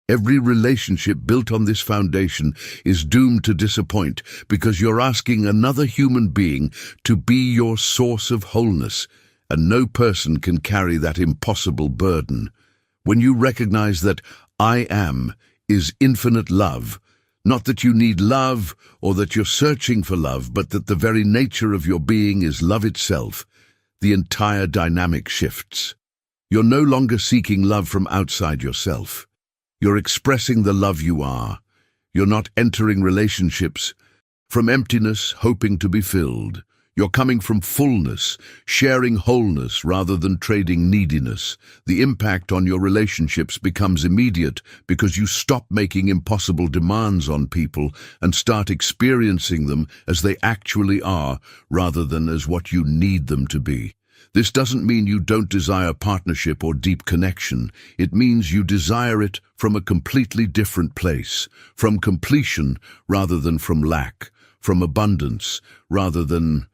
S1: every relationship built on this foundation is doomed to disappoint because you're asking another human being to be your source of wholeness, and no person can carry that impossible burden. When you recognize that I am is infinite love, not that you need love or that you're searching for love, but that the very nature of your being is love itself, the entire dynamic shifts. You're no longer seeking love from outside yourself. You're expressing the love you are. You're not entering relationships from emptiness, hoping to be filled. You're coming from fullness, sharing wholeness rather than trading neediness. The impact on your relationships becomes immediate because you stop making impossible demands on people and start experiencing them as they actually are rather than as what you need them to be. This doesn't mean you don't desire partnership or deep connection. It means you desire it from a completely different place, from completion rather than from lack, from abundance rather than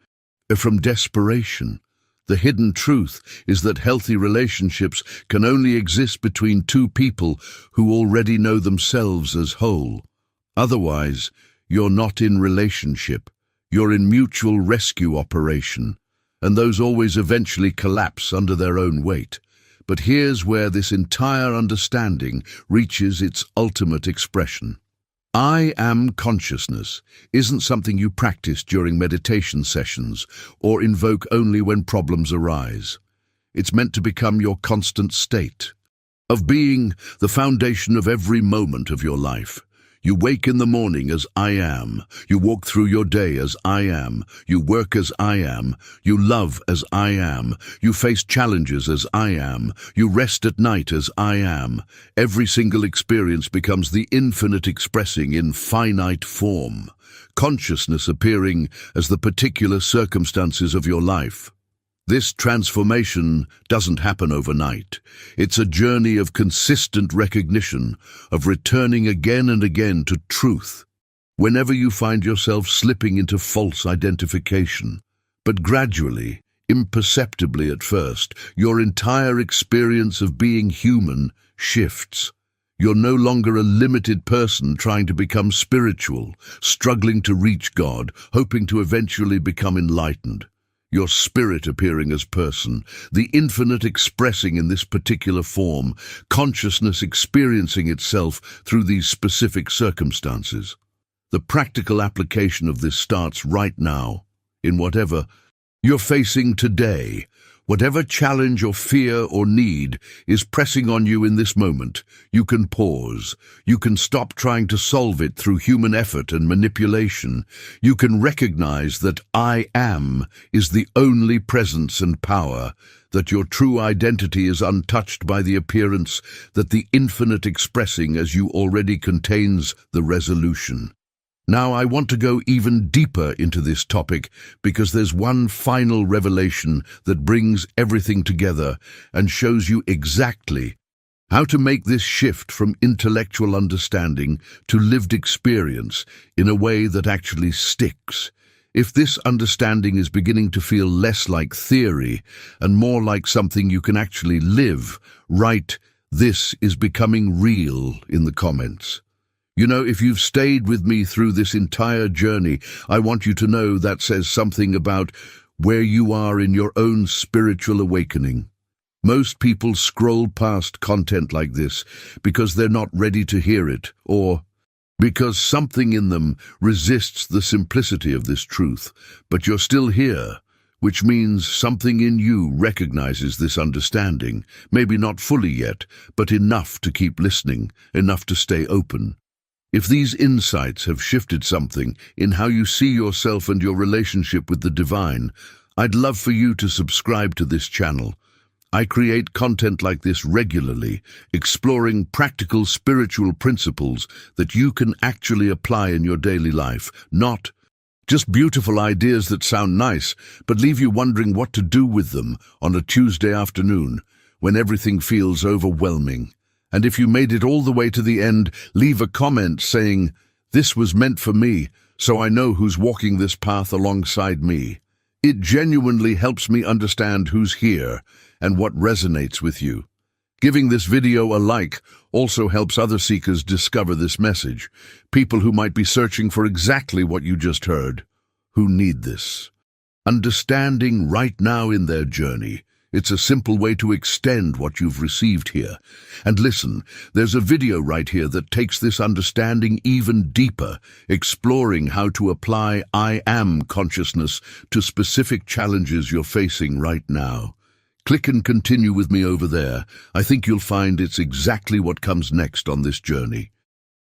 S1: from desperation. The hidden truth is that healthy relationships can only exist between two people who already know themselves as whole. Otherwise, you're not in relationship. You're in mutual rescue operation, and those always eventually collapse under their own weight. But here's where this entire understanding reaches its ultimate expression. I am consciousness isn't something you practice during meditation sessions or invoke only when problems arise. It's meant to become your constant state of being, the foundation of every moment of your life. You wake in the morning as I am. You walk through your day as I am. You work as I am. You love as I am. You face challenges as I am. You rest at night as I am. Every single experience becomes the infinite expressing in finite form, consciousness appearing as the particular circumstances of your life. This transformation doesn't happen overnight. It's a journey of consistent recognition, of returning again and again to truth, whenever you find yourself slipping into false identification. But gradually, imperceptibly at first, your entire experience of being human shifts. You're no longer a limited person trying to become spiritual, struggling to reach God, hoping to eventually become enlightened. Your spirit appearing as person, the infinite expressing in this particular form, consciousness experiencing itself through these specific circumstances. The practical application of this starts right now, in whatever you're facing today. Whatever challenge or fear or need is pressing on you in this moment, you can pause. You can stop trying to solve it through human effort and manipulation. You can recognize that I am is the only presence and power, that your true identity is untouched by the appearance, that the infinite expressing as you already contains the resolution. Now I want to go even deeper into this topic because there's one final revelation that brings everything together and shows you exactly how to make this shift from intellectual understanding to lived experience in a way that actually sticks. If this understanding is beginning to feel less like theory and more like something you can actually live, write, "This is becoming real" in the comments. You know, if you've stayed with me through this entire journey, I want you to know that says something about where you are in your own spiritual awakening. Most people scroll past content like this because they're not ready to hear it, or because something in them resists the simplicity of this truth. But you're still here, which means something in you recognizes this understanding, maybe not fully yet, but enough to keep listening, enough to stay open. If these insights have shifted something in how you see yourself and your relationship with the divine, I'd love for you to subscribe to this channel. I create content like this regularly, exploring practical spiritual principles that you can actually apply in your daily life, not just beautiful ideas that sound nice, but leave you wondering what to do with them on a Tuesday afternoon when everything feels overwhelming. And if you made it all the way to the end, leave a comment saying, "This was meant for me, so I know who's walking this path alongside me." It genuinely helps me understand who's here and what resonates with you. Giving this video a like also helps other seekers discover this message, people who might be searching for exactly what you just heard, who need this understanding right now in their journey. It's a simple way to extend what you've received here. And listen, there's a video right here that takes this understanding even deeper, exploring how to apply I am consciousness to specific challenges you're facing right now. Click and continue with me over there. I think you'll find it's exactly what comes next on this journey.